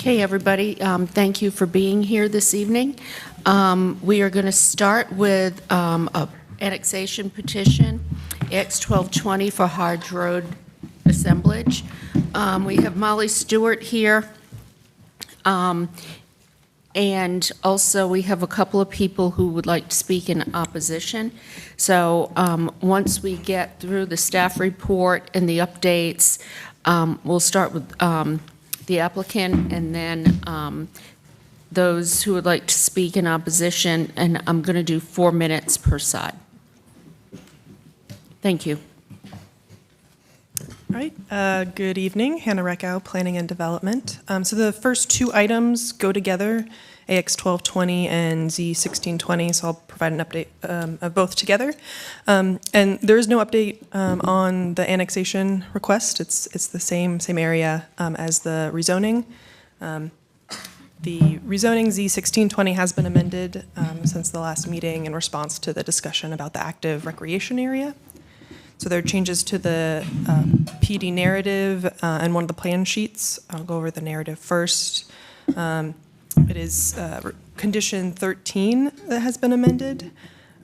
Hey, everybody. Thank you for being here this evening. We are going to start with a annexation petition, X1220 for Hodge Road Assemblage. We have Molly Stewart here. And also, we have a couple of people who would like to speak in opposition. So once we get through the staff report and the updates, we'll start with the applicant and then those who would like to speak in opposition, and I'm going to do 4 minutes per side. Thank you. All right. Good evening. Hannah Reckow, Planning and Development. So the first two items go together, AX1220 and Z1620, so I'll provide an update of both together. And there is no update on the annexation request. It's the same area as the rezoning. The rezoning Z1620 has been amended since the last meeting in response to the discussion about the active recreation area. So there are changes to the PD narrative and one of the plan sheets. I'll go over the narrative first. It is condition 13 that has been amended,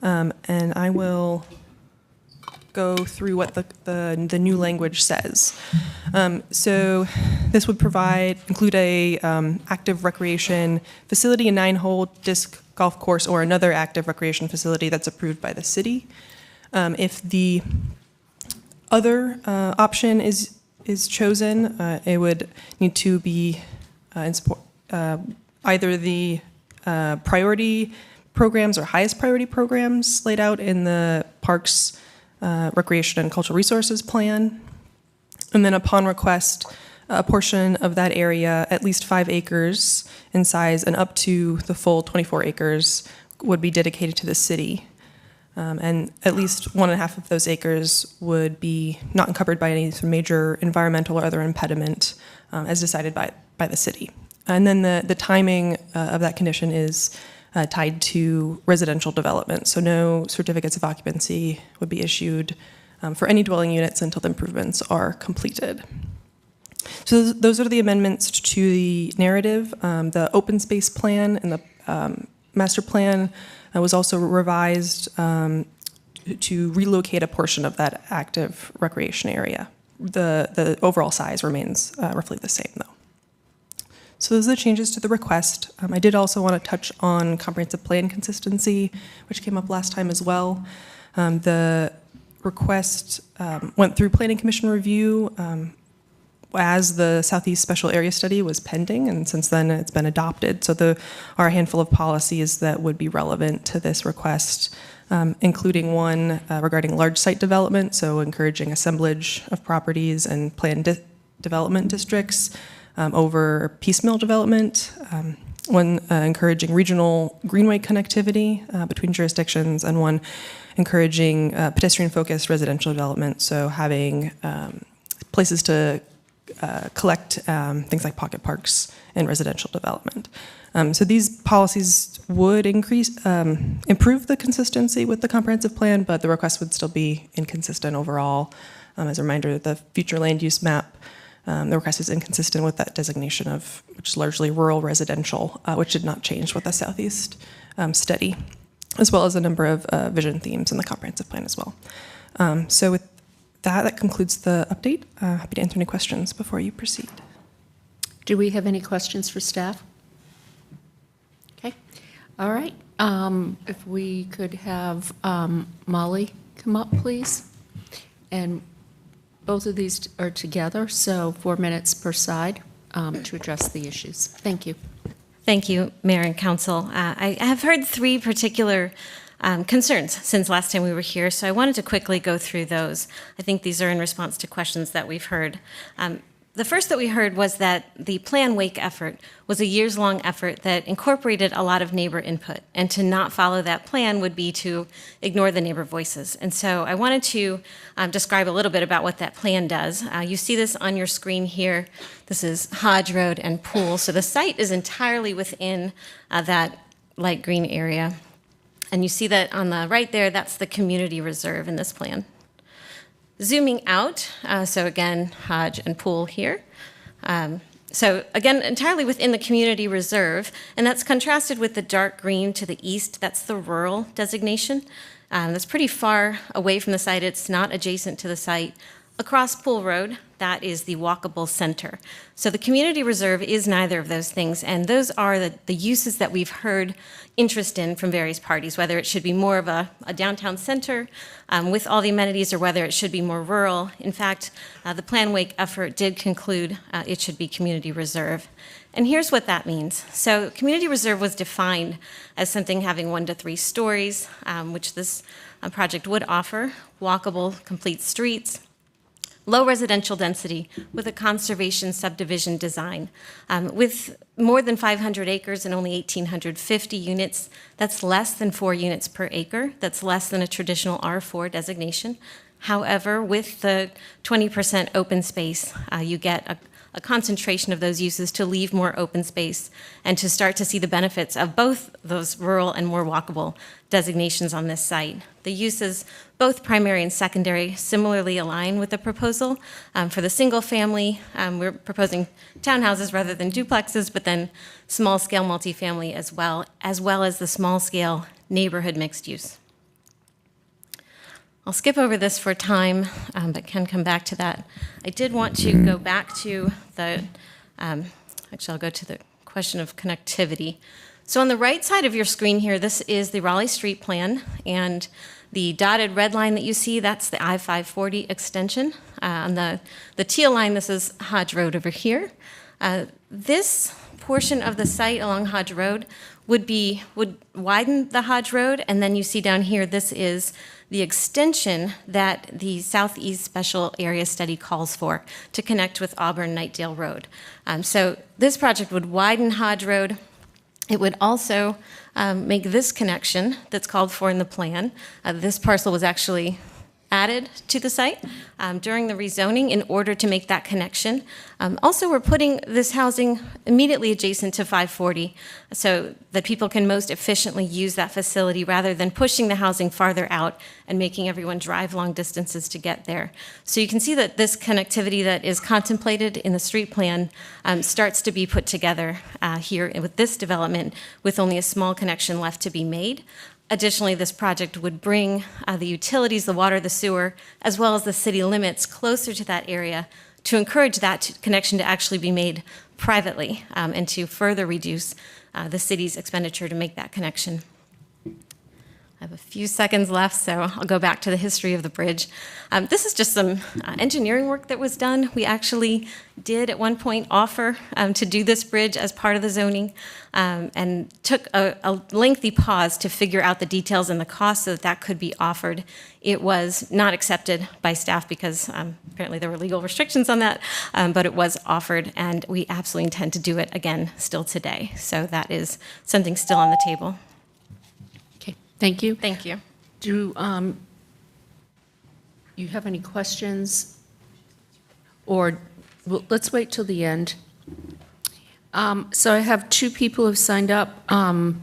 and I will go through what the new language says. So this would include a active recreation facility, a 9-hole disc golf course, or another active recreation facility that's approved by the city. If the other option is chosen, it would need to be in support, either the priority programs or highest priority programs laid out in the Parks, Recreation, and Cultural Resources Plan. And then upon request, a portion of that area, at least 5 acres in size and up to the full 24 acres, would be dedicated to the city. And at least 1.5 of those acres would be not encumbered by any major environmental or other impediment as decided by the city. And then the timing of that condition is tied to residential development. So no certificates of occupancy would be issued for any dwelling units until the improvements are completed. So those are the amendments to the narrative. The open space plan and the master plan was also revised to relocate a portion of that active recreation area. The overall size remains roughly the same, though. So those are the changes to the request. I did also want to touch on comprehensive plan consistency, which came up last time as well. The request went through Planning Commission review as the Southeast Special Area Study was pending, and since then it's been adopted. So there are a handful of policies that would be relevant to this request, including one regarding large site development, so encouraging assemblage of properties and planned development districts over piecemeal development, one encouraging regional greenway connectivity between jurisdictions, and one encouraging pedestrian-focused residential development, so having places to collect things like pocket parks and residential development. So these policies would improve the consistency with the comprehensive plan, but the request would still be inconsistent overall. As a reminder, the future land use map, the request is inconsistent with that designation of, which is largely rural residential, which did not change with the Southeast study, as well as a number of vision themes in the comprehensive plan as well. So with that concludes the update. Happy to answer any questions before you proceed. Do we have any questions for staff? Okay. All right. If we could have Molly come up, please. And both of these are together, so 4 minutes per side to address the issues. Thank you. Thank you, Mayor and Council. I have heard 3 particular concerns since last time we were here, so I wanted to quickly go through those. I think these are in response to questions that we've heard. The first that we heard was that the Plan Wake effort was a years-long effort that incorporated a lot of neighbor input, and to not follow that plan would be to ignore the neighbor voices. And so I wanted to describe a little bit about what that plan does. You see this on your screen here. This is Hodge Road and Pool. So the site is entirely within that light green area. And you see that on the right there, that's the community reserve in this plan. Zooming out, so again, Hodge and Pool here. So again, entirely within the community reserve, and that's contrasted with the dark green to the east. That's the rural designation. That's pretty far away from the site. It's not adjacent to the site. Across Pool Road, that is the walkable center. So the community reserve is neither of those things, and those are the uses that we've heard interest in from various parties, whether it should be more of a downtown center with all the amenities or whether it should be more rural. In fact, the Plan Wake effort did conclude it should be community reserve. And here's what that means. So community reserve was defined as something having 1 to 3 stories, which this project would offer, walkable, complete streets, low residential density with a conservation subdivision design. With more than 500 acres and only 1,850 units, that's less than 4 units per acre. That's less than a traditional R4 designation. However, with the 20% open space, you get a concentration of those uses to leave more open space and to start to see the benefits of both those rural and more walkable designations on this site. The uses, both primary and secondary, similarly align with the proposal. For the single family, we're proposing townhouses rather than duplexes, but then small scale multifamily as well as the small scale neighborhood mixed use. I'll skip over this for time, but can come back to that. I did want to go back to actually I'll go to the question of connectivity. So on the right side of your screen here, this is the Raleigh Street Plan, and the dotted red line that you see, that's the I-540 extension. On the teal line, this is Hodge Road over here. This portion of the site along Hodge Road would widen the Hodge Road, and then you see down here, this is the extension that the Southeast Special Area Study calls for to connect with Auburn-Knightdale Road. So this project would widen Hodge Road. It would also make this connection that's called for in the plan. This parcel was actually added to the site during the rezoning in order to make that connection. Also, we're putting this housing immediately adjacent to 540 so that people can most efficiently use that facility rather than pushing the housing farther out and making everyone drive long distances to get there. So you can see that this connectivity that is contemplated in the street plan starts to be put together here with this development with only a small connection left to be made. Additionally, this project would bring the utilities, the water, the sewer, as well as the city limits closer to that area to encourage that connection to actually be made privately and to further reduce the city's expenditure to make that connection. I have a few seconds left, so I'll go back to the history of the bridge. This is just some engineering work that was done. We actually did at one point offer to do this bridge as part of the zoning and took a lengthy pause to figure out the details and the cost so that that could be offered. It was not accepted by staff because apparently there were legal restrictions on that, but it was offered, and we absolutely intend to do it again still today. So that is something still on the table. Thank you. Thank you. Do you have any questions? Or well, let's wait till the end. So I have 2 people who've signed up to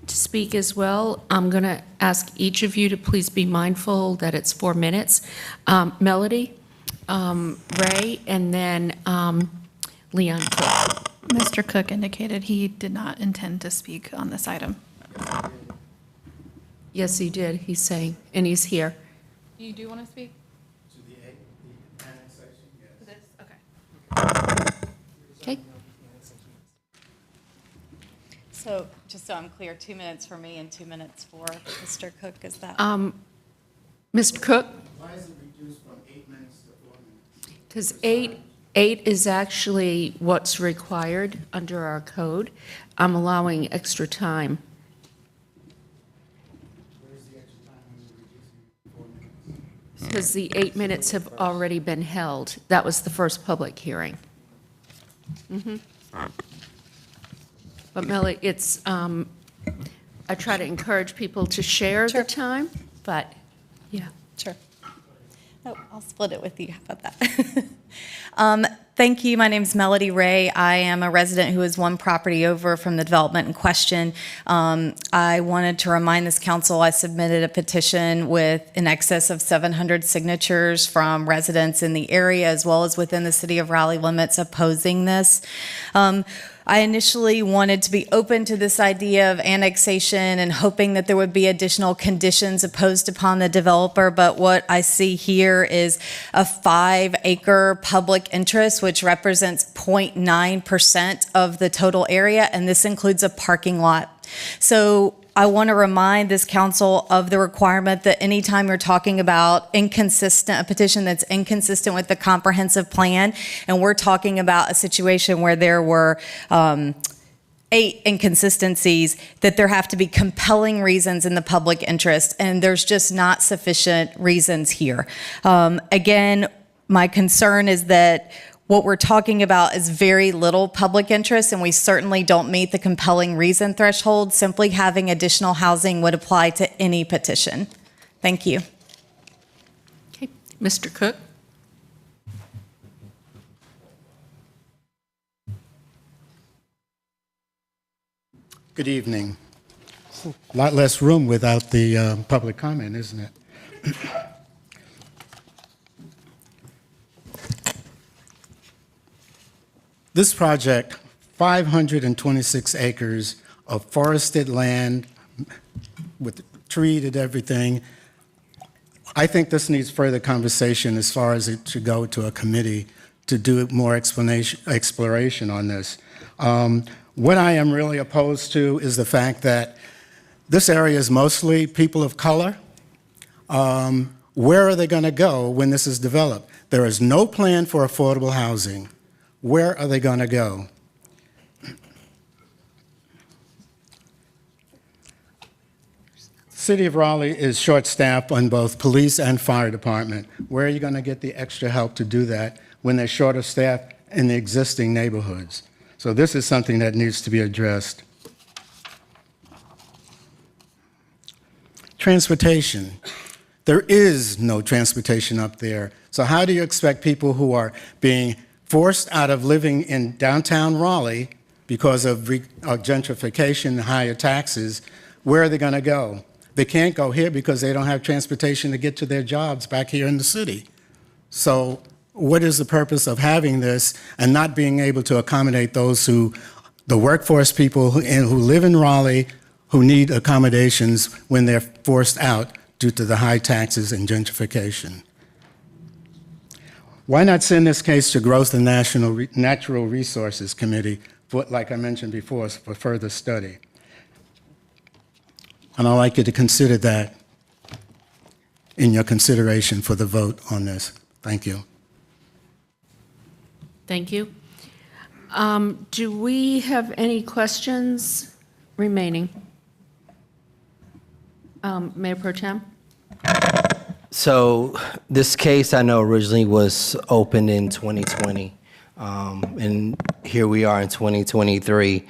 speak as well. I'm going to ask each of you to please be mindful that it's 4 minutes. Melody, Ray, and then Leon Cook. Mr. Cook indicated he did not intend to speak on this item. Yes, he did, he's saying, and he's here. You do want to speak? To the annexation, yes. To this? Okay. Okay. So, just so I'm clear, 2 minutes for me and 2 minutes for Mr. Cook, is that? Mr. Cook? Why is it reduced from 8 minutes to 4 minutes? Because eight is actually what's required under our code. I'm allowing extra time. Where's the extra time when you're reducing it to 4 minutes? Because the 8 minutes have already been held. That was the first public hearing. But Melly, it's, I try to encourage people to share the Sure. time, but, yeah. Sure. Oh, I'll split it with you. How about that? Thank you. My name is Melody Ray. I am a resident who is one property over from the development in question. I wanted to remind this council I submitted a petition with in excess of 700 signatures from residents in the area as well as within the city of Raleigh limits opposing this. I initially wanted to be open to this idea of annexation and hoping that there would be additional conditions imposed upon the developer, but what I see here is a 5-acre public interest, which represents 0.9% of the total area, and this includes a parking lot. So I want to remind this council of the requirement that anytime you're talking about a petition that's inconsistent with the comprehensive plan, and we're talking about a situation where there were 8 inconsistencies, that there have to be compelling reasons in the public interest, and there's just not sufficient reasons here. Again, my concern is that what we're talking about is very little public interest, and we certainly don't meet the compelling reason threshold. Simply having additional housing would apply to any petition. Thank you. Okay, Mr. Cook? Good evening. A lot less room without the public comment, isn't it? This project, 526 acres of forested land with trees and everything. I think this needs further conversation as far as it should go to a committee to do more exploration on this. What I am really opposed to is the fact that this area is mostly people of color. Where are they going to go when this is developed? There is no plan for affordable housing. Where are they going to go? City of Raleigh is short-staffed on both police and fire department. Where are you going to get the extra help to do that when they're short of staff in the existing neighborhoods? So this is something that needs to be addressed. Transportation. There is no transportation up there. So how do you expect people who are being forced out of living in downtown Raleigh because of gentrification and higher taxes, where are they going to go? They can't go here because they don't have transportation to get to their jobs back here in the city. So what is the purpose of having this and not being able to accommodate those the workforce people who live in Raleigh, who need accommodations when they're forced out due to the high taxes and gentrification? Why not send this case to Growth and Natural Resources Committee, for, like I mentioned before, for further study? And I'd like you to consider that in your consideration for the vote on this. Thank you. Thank you. Do we have any questions remaining? Mayor Pro Tem? So this case I know originally was opened in 2020, and here we are in 2023.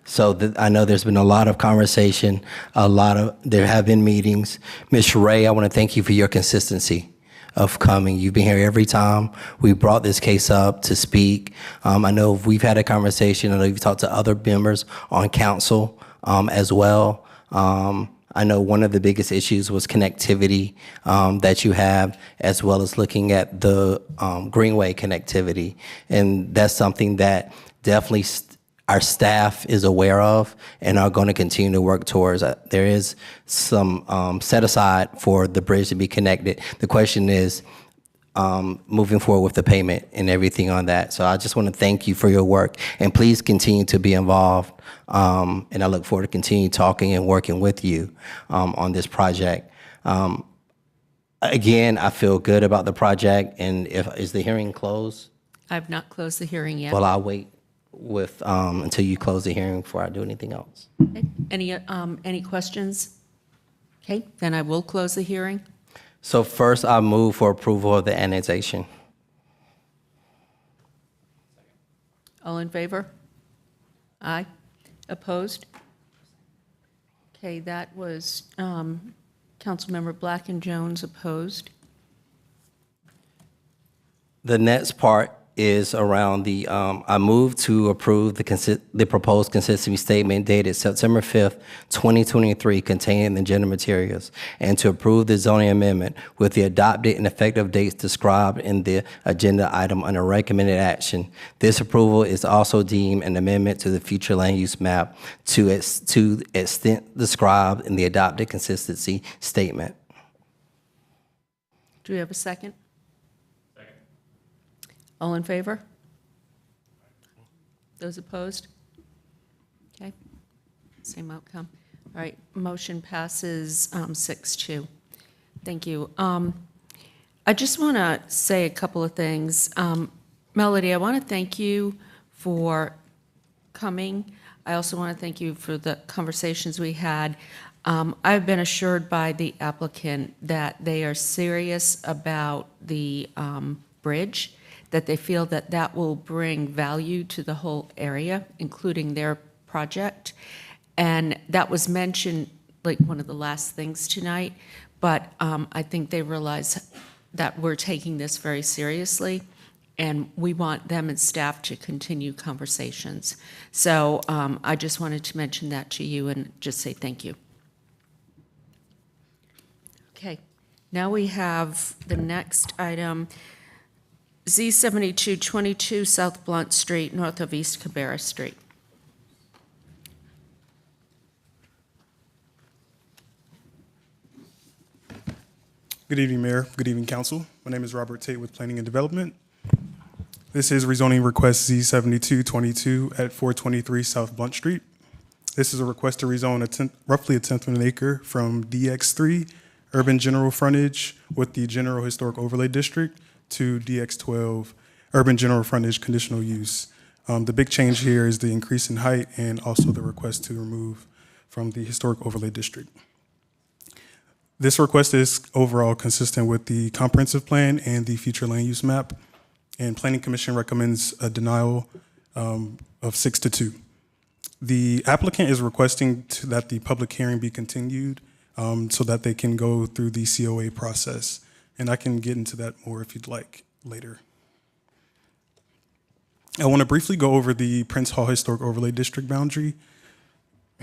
So I know there's been a lot of conversation, there have been meetings. Ms. Ray, I want to thank you for your consistency of coming. You've been here every time we brought this case up to speak. I know we've had a conversation. I know you've talked to other members on council as well. I know one of the biggest issues was connectivity that you have, as well as looking at the Greenway connectivity. And that's something that definitely our staff is aware of and are going to continue to work towards. There is some set aside for the bridge to be connected. The question is moving forward with the payment and everything on that. So I just want to thank you for your work, and please continue to be involved. And I look forward to continue talking and working with you on this project. Again, I feel good about the project. And is the hearing closed? I've not closed the hearing yet. Well, I'll wait with until you close the hearing before I do anything else. Okay. Any questions? Okay, then I will close the hearing. So first, I move for approval of the annexation. All in favor? Aye. Opposed? Okay, that was Councilmember Black and Jones opposed. The next part is around I move to approve the proposed consistency statement dated September 5th, 2023, containing the agenda materials, and to approve the zoning amendment with the adopted and effective dates described in the agenda item under recommended action. This approval is also deemed an amendment to the future land use map to extent described in the adopted consistency statement. Do we have a second? Second. All in favor? Those opposed? Okay, same outcome. All right, motion passes 6-2. Thank you. I just want to say a couple of things. Melody, I want to thank you for coming. I also want to thank you for the conversations we had. I've been assured by the applicant that they are serious about the bridge, that they feel that that will bring value to the whole area, including their project. And that was mentioned like one of the last things tonight, but I think they realize that we're taking this very seriously, and we want them and staff to continue conversations. So I just wanted to mention that to you and just say thank you. Okay, now we have the next item, Z7222 South Blunt Street, north of East Cabarrus Street. Good evening, Mayor. Good evening, Council. My name is Robert Tate with Planning and Development. This is rezoning request Z7222 at 423 South Blunt Street. This is a request to rezone roughly a tenth of an acre from DX3 urban general frontage with the general historic overlay district to DX12 urban general frontage conditional use. The big change here is the increase in height and also the request to remove from the historic overlay district. This request is overall consistent with the comprehensive plan and the future land use map, and Planning Commission recommends a denial of 6-2. The applicant is requesting that the public hearing be continued so that they can go through the COA process. And I can get into that more if you'd like later. I want to briefly go over the Prince Hall Historic Overlay District boundary.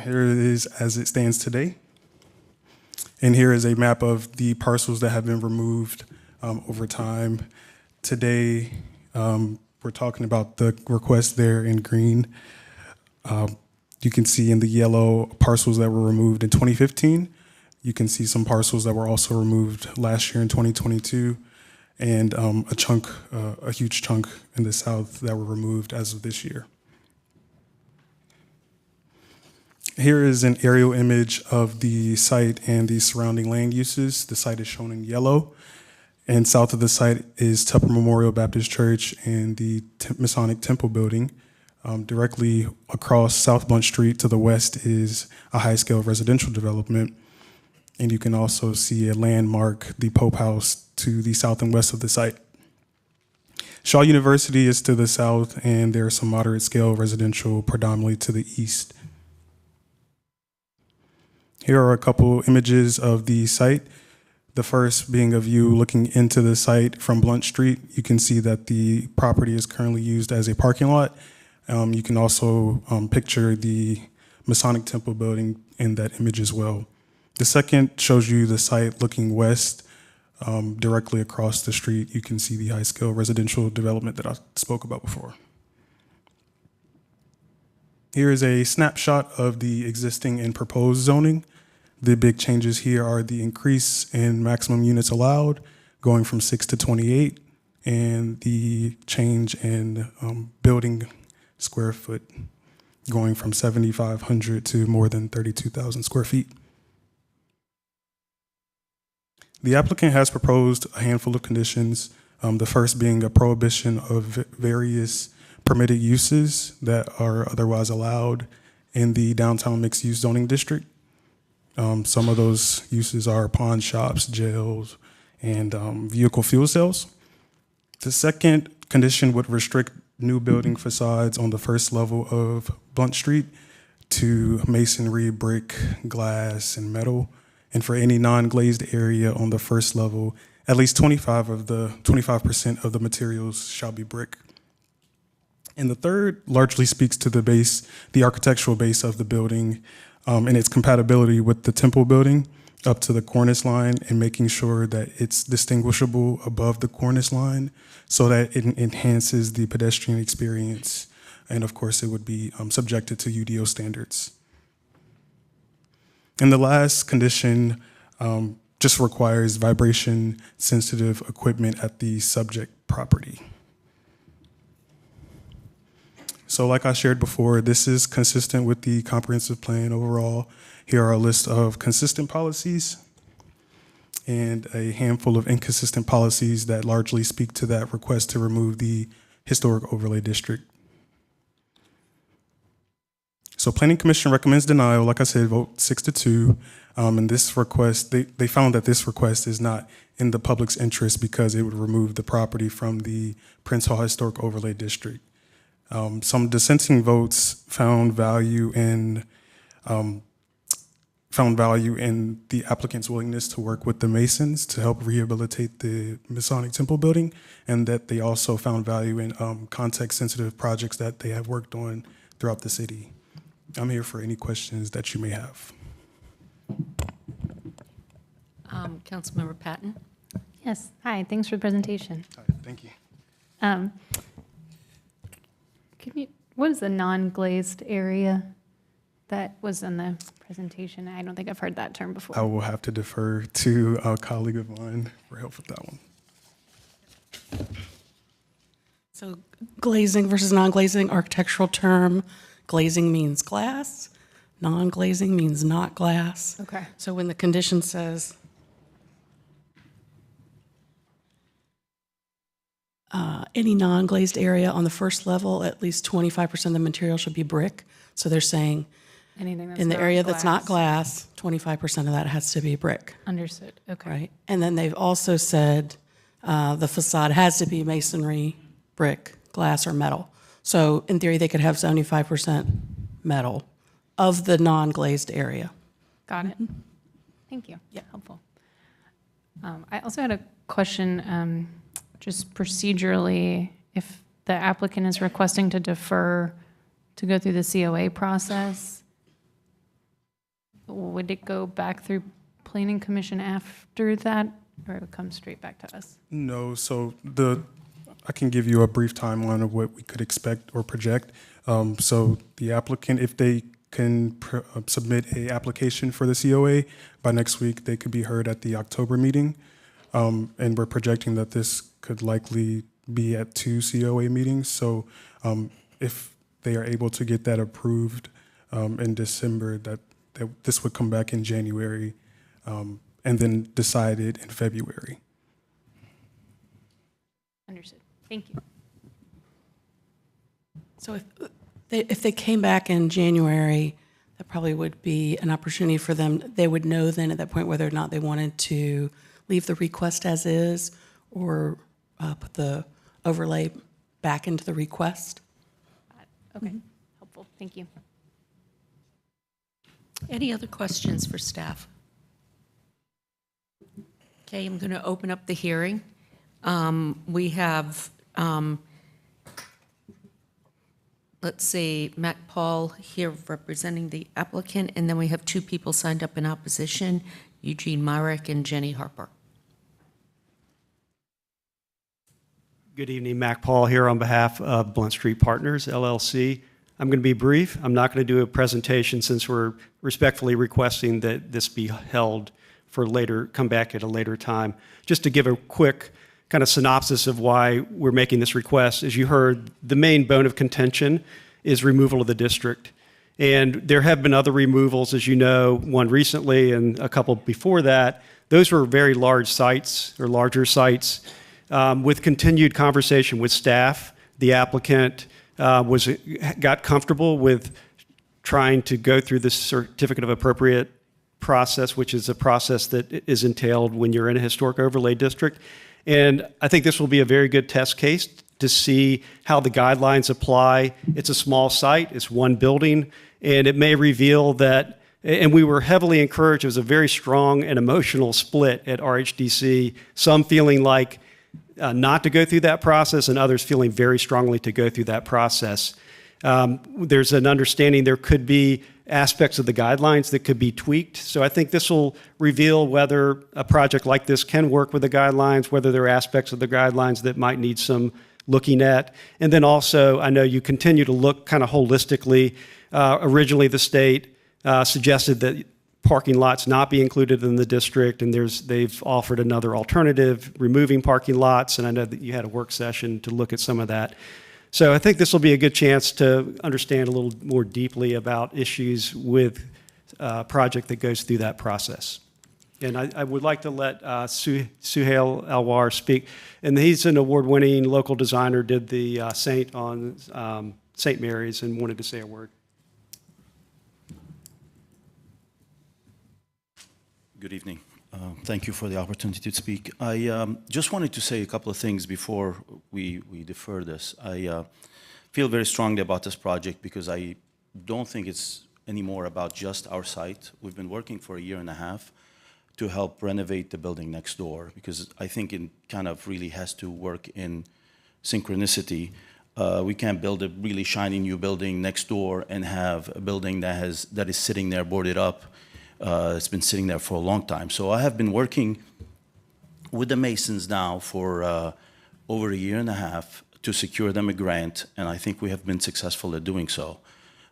Here it is as it stands today. And here is a map of the parcels that have been removed over time. Today, we're talking about the request there in green. You can see in the yellow parcels that were removed in 2015. You can see some parcels that were also removed last year in 2022, and a huge chunk in the south that were removed as of this year. Here is an aerial image of the site and the surrounding land uses. The site is shown in yellow, and south of the site is Tupper Memorial Baptist Church and the Masonic Temple building. Directly across South Blunt Street to the west is a high-scale residential development. And you can also see a landmark, the Pope House, to the south and west of the site. Shaw University is to the south, and there are some moderate scale residential predominantly to the east. Here are a couple images of the site. The first being a view looking into the site from Blunt Street. You can see that the property is currently used as a parking lot. You can also picture the Masonic Temple building in that image as well. The second shows you the site looking west. Directly across the street, you can see the high-scale residential development that I spoke about before. Here is a snapshot of the existing and proposed zoning. The big changes here are the increase in maximum units allowed, going from 6 to 28, and the change in building square foot, going from 7,500 to more than 32,000 square feet. The applicant has proposed a handful of conditions, the first being a prohibition of various permitted uses that are otherwise allowed in the downtown mixed-use zoning district. Some of those uses are pawn shops, jails, and vehicle fuel cells. The second condition would restrict new building facades on the first level of Blunt Street to masonry, brick, glass, and metal. And for any non-glazed area on the first level, at least 25% of the materials shall be brick. And the third largely speaks to the architectural base of the building, and its compatibility with the temple building up to the cornice line, and making sure that it's distinguishable above the cornice line so that it enhances the pedestrian experience. And of course, it would be subjected to UDO standards. And the last condition just requires vibration-sensitive equipment at the subject property. So like I shared before, this is consistent with the comprehensive plan overall. Here are a list of consistent policies and a handful of inconsistent policies that largely speak to that request to remove the historic overlay district. So Planning Commission recommends denial. Like I said, vote 6-2. And this request, they found that this request is not in the public's interest because it would remove the property from the Prince Hall Historic Overlay District. Some dissenting votes found value in the applicant's willingness to work with the Masons to help rehabilitate the Masonic Temple building, and that they also found value in context-sensitive projects that they have worked on throughout the city. I'm here for any questions that you may have. Councilmember Patton? Yes. Hi. Thanks for the presentation. All right, thank you. What is the non-glazed area that was in the presentation? I don't think I've heard that term before. I will have to defer to a colleague of mine for help with that one. So glazing versus non-glazing, architectural term. Glazing means glass. Non-glazing means not glass. Okay. So when the condition says any non-glazed area on the first level, at least 25% of the material should be brick. So they're saying Anything that's in the not area that's not glass, 25% of that has to be brick. Understood. Okay. Right. And then they've also said the facade has to be masonry, brick, glass, or metal. So in theory, they could have 75% metal of the non-glazed area. Got it. Thank you. Yeah. Helpful. I also had a question, just procedurally, if the applicant is requesting to defer to go through the COA process, would it go back through Planning Commission after that, or it would come straight back to us? No, so I can give you a brief timeline of what we could expect or project. So the applicant, if they can submit a application for the COA by next week, they could be heard at the October meeting. And we're projecting that this could likely be at 2 COA meetings. So if they are able to get that approved in December, that this would come back in January and then decided in February. Understood. Thank you. So if they came back in January, that probably would be an opportunity for them. They would know then at that point whether or not they wanted to leave the request as is or put the overlay back into the request. Okay. Helpful. Thank you. Any other questions for staff? Okay, I'm going to open up the hearing. We have, let's see, Matt Paul here representing the applicant, and then we have 2 people signed up in opposition, Eugene Myrick and Jenny Harper. Good evening, Mac Paul here on behalf of Blunt Street Partners, LLC. I'm going to be brief. I'm not going to do a presentation since we're respectfully requesting that this be held for later, come back at a later time. Just to give a quick kind of synopsis of why we're making this request. As you heard, the main bone of contention is removal of the district. And there have been other removals, as you know, one recently and a couple before that. Those were very large sites or larger sites. With continued conversation with staff, the applicant got comfortable with trying to go through the certificate of appropriate process, which is a process that is entailed when you're in a historic overlay district. And I think this will be a very good test case to see how the guidelines apply. It's a small site, it's one building, and it may reveal that, and we were heavily encouraged, it was a very strong and emotional split at RHDC, some feeling like not to go through that process and others feeling very strongly to go through that process. There's an understanding there could be aspects of the guidelines that could be tweaked. So I think this will reveal whether a project like this can work with the guidelines, whether there are aspects of the guidelines that might need some looking at. And then also, I know you continue to look kind of holistically. Originally, the state suggested that parking lots not be included in the district, and they've offered another alternative, removing parking lots, and I know that you had a work session to look at some of that. So I think this will be a good chance to understand a little more deeply about issues with a project that goes through that process. And I would like to let Suhail Alwar speak. And he's an award-winning local designer, did the Saint on St. Mary's, and wanted to say a word. Good evening. Thank you for the opportunity to speak. I just wanted to say a couple of things before we defer this. I feel very strongly about this project because I don't think it's anymore about just our site. We've been working for 1.5 years to help renovate the building next door because I think it kind of really has to work in synchronicity. We can't build a really shiny new building next door and have a building that is sitting there boarded up. It's been sitting there for a long time. So I have been working with the Masons now for over 1.5 years to secure them a grant, and I think we have been successful at doing so.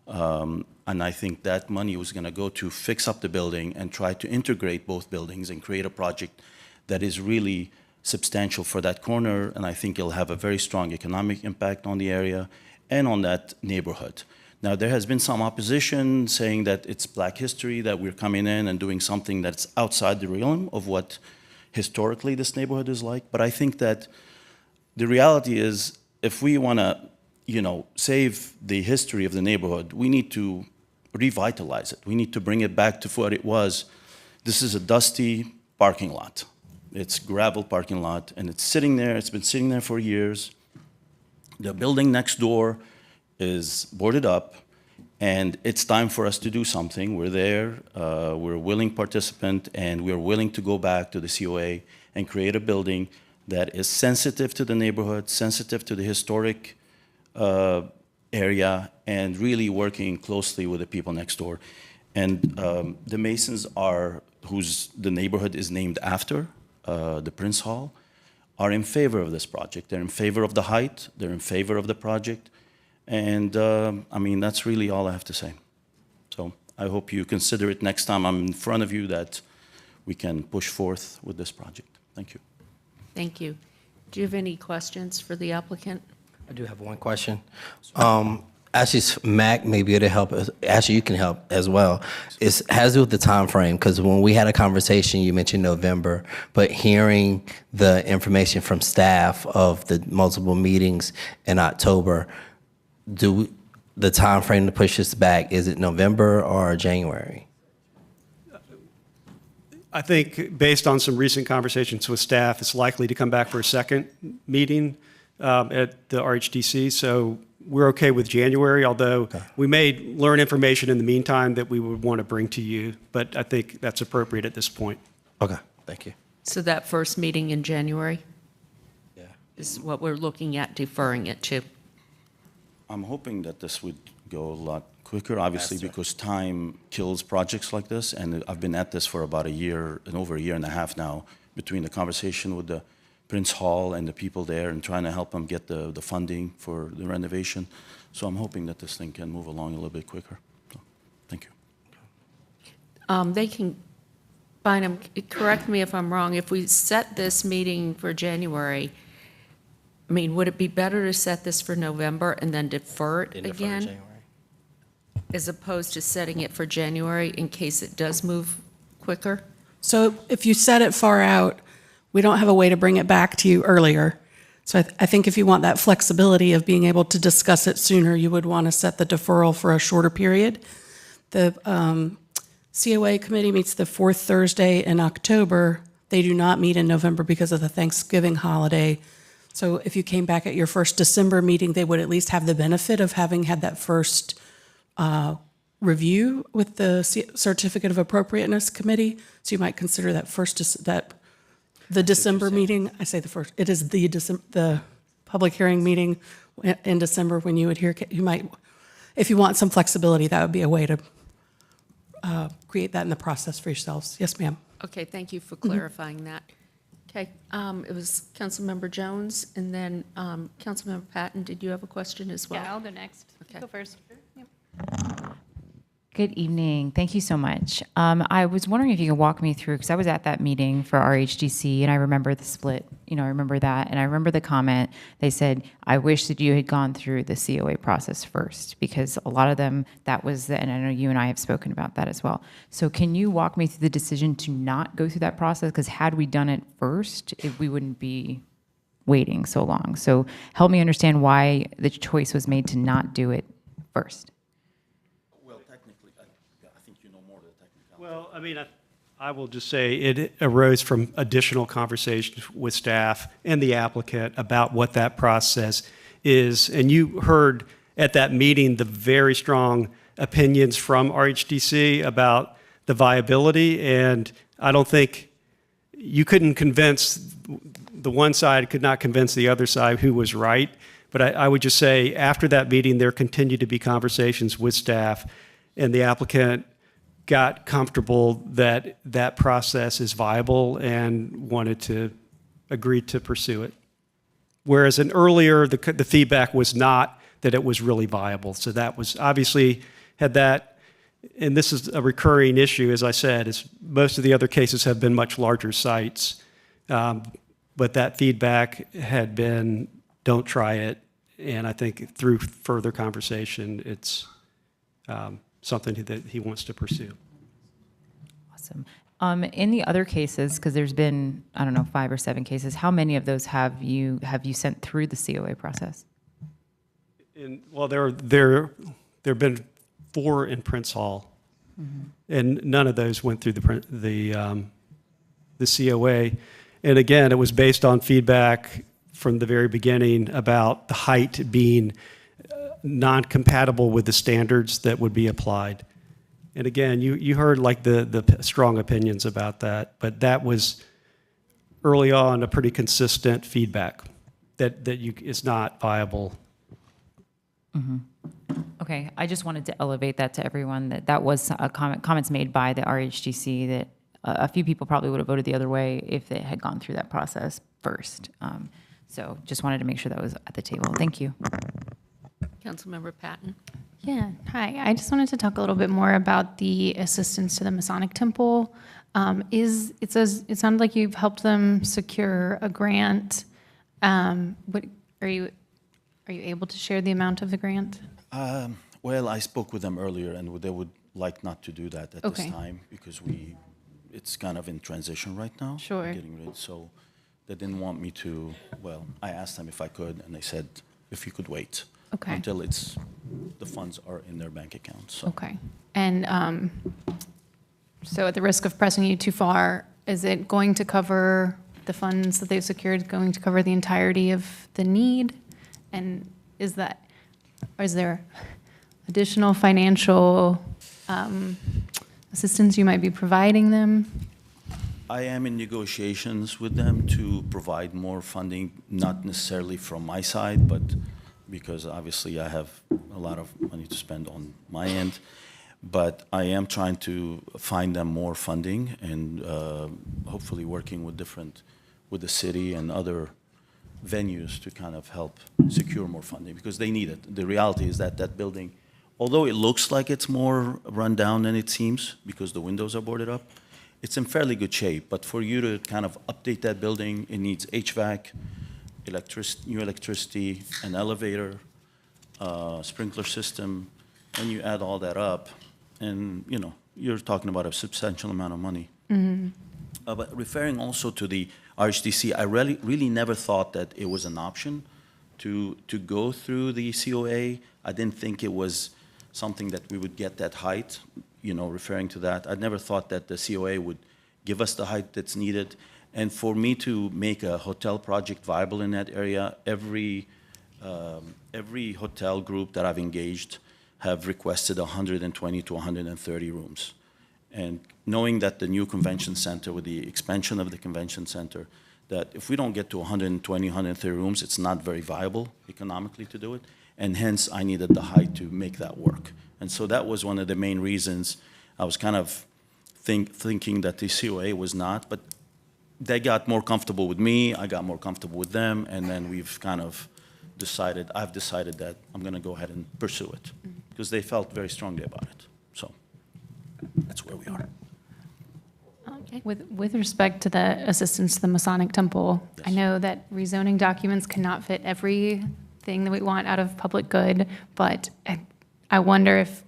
And I think that money was going to go to fix up the building and try to integrate both buildings and create a project that is really substantial for that corner, and I think it'll have a very strong economic impact on the area and on that neighborhood. Now, there has been some opposition saying that it's Black history, that we're coming in and doing something that's outside the realm of what historically this neighborhood is like. But I think that the reality is, if we want to, save the history of the neighborhood, we need to revitalize it. We need to bring it back to what it was. This is a dusty parking lot. It's gravel parking lot, and it's sitting there. It's been sitting there for years. The building next door is boarded up, and it's time for us to do something. We're there, we're a willing participant, and we're willing to go back to the COA and create a building that is sensitive to the neighborhood, sensitive to the historic area, and really working closely with the people next door. And the Masons whose the neighborhood is named after, the Prince Hall, are in favor of this project. They're in favor of the height, they're in favor of the project. And I mean, that's really all I have to say. So I hope you consider it next time I'm in front of you that we can push forth with this project. Thank you. Thank you. Do you have any questions for the applicant? I do have one question. Actually, Mac may be able to help us. Actually, you can help as well. It has to do with the time frame, because when we had a conversation, you mentioned November, but hearing the information from staff of the multiple meetings in October, the time frame to push this back, is it November or January? I think based on some recent conversations with staff, it's likely to come back for a second meeting at the RHDC. So we're okay with January, although we may learn information in the meantime that we would want to bring to you. But I think that's appropriate at this point. Okay, thank you. So that first meeting in January? Yeah. Is what we're looking at deferring it to. I'm hoping that this would go a lot quicker, obviously, because time kills projects like this, and I've been at this for about 1 year and over 1.5 years now, between the conversation with the Prince Hall and the people there and trying to help them get the funding for the renovation. So I'm hoping that this thing can move along a little bit quicker. So, thank you. They can, Bynum, correct me if I'm wrong, if we set this meeting for January, I mean, would it be better to set this for November and then defer it again? As opposed to setting it for January in case it does move quicker? So if you set it far out, we don't have a way to bring it back to you earlier. So I think if you want that flexibility of being able to discuss it sooner, you would want to set the deferral for a shorter period. The COA committee meets the fourth Thursday in October. They do not meet in November because of the Thanksgiving holiday. So if you came back at your first December meeting, they would at least have the benefit of having had that first review with the Certificate of Appropriateness Committee. So you might consider that The December meeting, I say the first, it is the public hearing meeting in December when you would hear, you might, if you want some flexibility, that would be a way to create that in the process for yourselves. Yes, ma'am. Okay, thank you for clarifying that. Okay, it was Councilmember Jones, and then Councilmember Patton, did you have a question as well? Yeah, I'll go next. Okay. Go first. Yep. Good evening. Thank you so much. I was wondering if you could walk me through, because I was at that meeting for RHDC, and I remember the split. I remember that, and I remember the comment. They said, "I wish that you had gone through the COA process first," because a lot of them, that was, and I know you and I have spoken about that as well. So can you walk me through the decision to not go through that process? Because had we done it first, we wouldn't be waiting so long. So help me understand why the choice was made to not do it first. Well, I mean, I will just say it arose from additional conversations with staff and the applicant about what that process is. And you heard at that meeting the very strong opinions from RHDC about the viability. And I don't think you couldn't convince, the one side could not convince the other side who was right. But I would just say after that meeting, there continued to be conversations with staff, and the applicant got comfortable that that process is viable and wanted to agree to pursue it. Whereas earlier, the feedback was not that it was really viable. So that was obviously had that, and this is a recurring issue, as I said, is most of the other cases have been much larger sites. But that feedback had been, don't try it. And I think through further conversation, it's something that he wants to pursue. Awesome. In the other cases, because there's been, I don't know, 5 or 7 cases, how many of those have you sent through the COA process? Well, there have been 4 in Prince Hall, and none of those went through the COA. And again, it was based on feedback from the very beginning about the height being non-compatible with the standards that would be applied. And again, you heard like the strong opinions about that, but that was early on a pretty consistent feedback that it's not viable. Mm-hmm. Okay, I just wanted to elevate that to everyone, that was a comments made by the RHDC that a few people probably would have voted the other way if they had gone through that process first. So just wanted to make sure that was at the table. Thank you. Councilmember Patton. Yeah, hi. I just wanted to talk a little bit more about the assistance to the Masonic Temple. It sounded like you've helped them secure a grant. What are you able to share the amount of the grant? Well, I spoke with them earlier, and they would like not to do that at this time because it's kind of in transition right now. Sure. Getting rid, so they didn't want me to. Well, I asked them if I could, and they said if you could wait. Okay. Until the funds are in their bank account. So. Okay. And so at the risk of pressing you too far, is it going to cover the funds that they've secured, going to cover the entirety of the need? And is there additional financial assistance you might be providing them? I am in negotiations with them to provide more funding, not necessarily from my side, but because obviously I have a lot of money to spend on my end. But I am trying to find them more funding and hopefully working with the city and other venues to kind of help secure more funding because they need it. The reality is that building, although it looks like it's more run down than it seems because the windows are boarded up, it's in fairly good shape. But for you to kind of update that building, it needs HVAC, new electricity, an elevator, sprinkler system, and you add all that up, and you're talking about a substantial amount of money. Mm-hmm. But referring also to the RHDC, I really never thought that it was an option to go through the COA. I didn't think it was something that we would get that height, referring to that. I never thought that the COA would give us the height that's needed. And for me to make a hotel project viable in that area, every hotel group that I've engaged have requested 120 to 130 rooms. And knowing that the new convention center, with the expansion of the convention center, that if we don't get to 120, 130 rooms, it's not very viable economically to do it. And hence, I needed the height to make that work. And so that was one of the main reasons I was kind of thinking that the COA was not, but they got more comfortable with me, I got more comfortable with them, and then we've kind of decided, I've decided that I'm going to go ahead and pursue it, because they felt very strongly about it. So that's where we are. Okay. With respect to the assistance to the Masonic Temple, I know that rezoning documents cannot fit everything that we want out of public good, but I wonder if,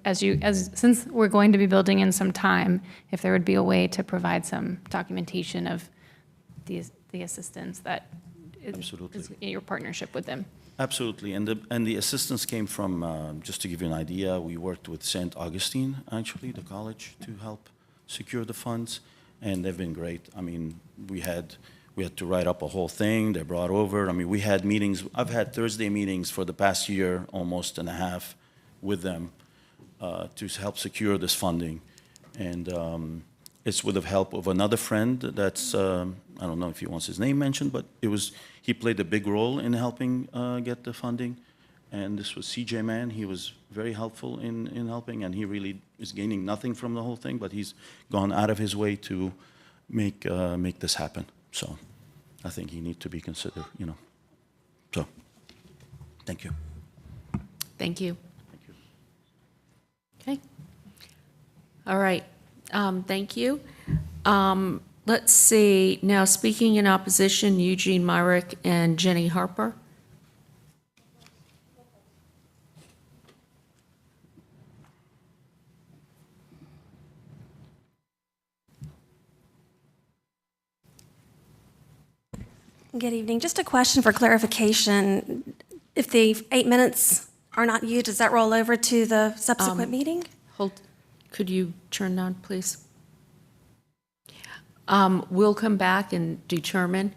since we're going to be building in some time, if there would be a way to provide some documentation of the assistance that Absolutely. is in your partnership with them. Absolutely, and the assistance came from, just to give you an idea, we worked with St. Augustine, actually, the college, to help secure the funds, and they've been great. I mean, we had to write up a whole thing, they brought over, I mean, we had meetings, I've had Thursday meetings for the past year, almost and a half, with them to help secure this funding. And it's with the help of another friend that's, I don't know if he wants his name mentioned, but he played a big role in helping get the funding. And this was CJ Mann. He was very helpful in helping, and he really is gaining nothing from the whole thing, but he's gone out of his way to make this happen. So I think he needs to be considered, you know. So, thank you. Thank you. Okay. All right. Thank you. Let's see. Now, speaking in opposition, Eugene Myrick and Jenny Harper. Good evening. Just a question for clarification. If the 8 minutes are not used, does that roll over to the subsequent meeting? Could you turn on, please? We'll come back and determine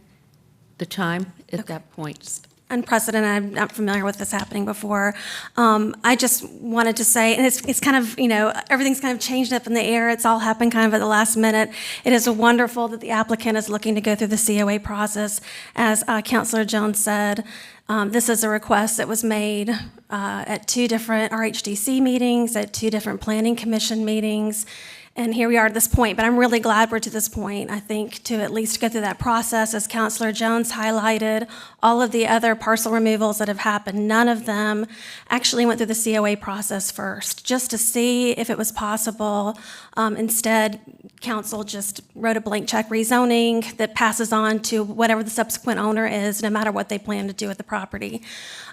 the time at that point. Unprecedented. I'm not familiar with this happening before. I just wanted to say, and it's kind of, everything's kind of changed up in the air. It's all happened kind of at the last minute. It is wonderful that the applicant is looking to go through the COA process. As Councilor Jones said, this is a request that was made at 2 different RHDC meetings, at 2 different Planning Commission meetings. And here we are at this point, but I'm really glad we're to this point. I think to at least go through that process, as Councilor Jones highlighted, all of the other parcel removals that have happened, none of them actually went through the COA process first, just to see if it was possible. Instead, council just wrote a blank check rezoning that passes on to whatever the subsequent owner is, no matter what they plan to do with the property.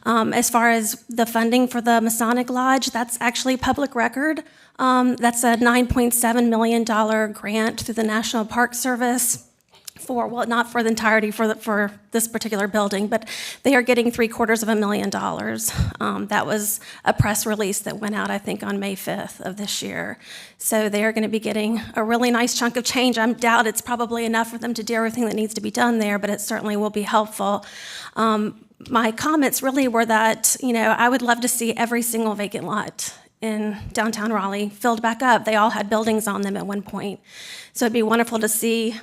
As far as the funding for the Masonic Lodge, that's actually public record. That's a $9.7 million grant through the National Park Service for, well, not for the entirety for this particular building, but they are getting $750,000. That was a press release that went out, I think, on May 5th of this year. So they are going to be getting a really nice chunk of change. I doubt it's probably enough for them to do everything that needs to be done there, but it certainly will be helpful. My comments really were that, I would love to see every single vacant lot in downtown Raleigh filled back up. They all had buildings on them at one point. So it'd be wonderful to see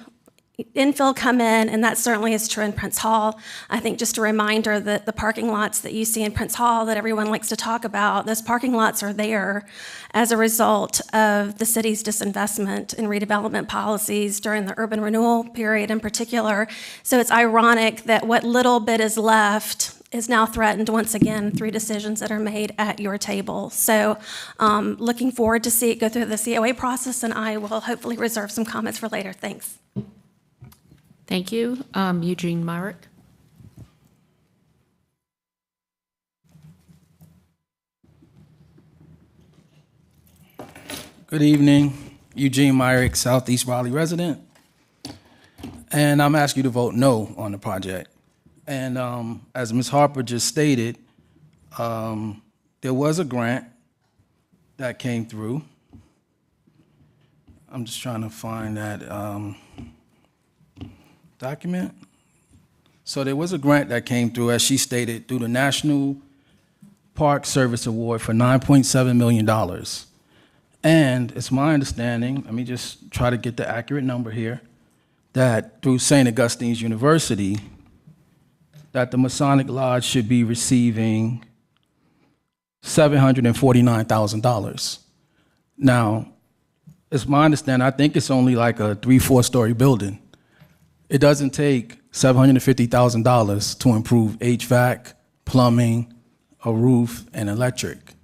infill come in, and that certainly is true in Prince Hall. I think just a reminder that the parking lots that you see in Prince Hall that everyone likes to talk about, those parking lots are there as a result of the city's disinvestment and redevelopment policies during the urban renewal period in particular. So it's ironic that what little bit is left is now threatened once again through decisions that are made at your table. So looking forward to see it go through the COA process, and I will hopefully reserve some comments for later. Thanks. Thank you. Eugene Myrick. Good evening. Eugene Myrick, Southeast Raleigh resident. And I'm asking you to vote no on the project. And as Ms. Harper just stated, there was a grant that came through. I'm just trying to find that document. So there was a grant that came through, as she stated, through the National Park Service Award for $9.7 million. And it's my understanding, let me just try to get the accurate number here, that through St. Augustine's University, that the Masonic Lodge should be receiving $749,000. Now, it's my understanding, I think it's only like a 3-4-story building. It doesn't take $750,000 to improve HVAC, plumbing, a roof, and electric.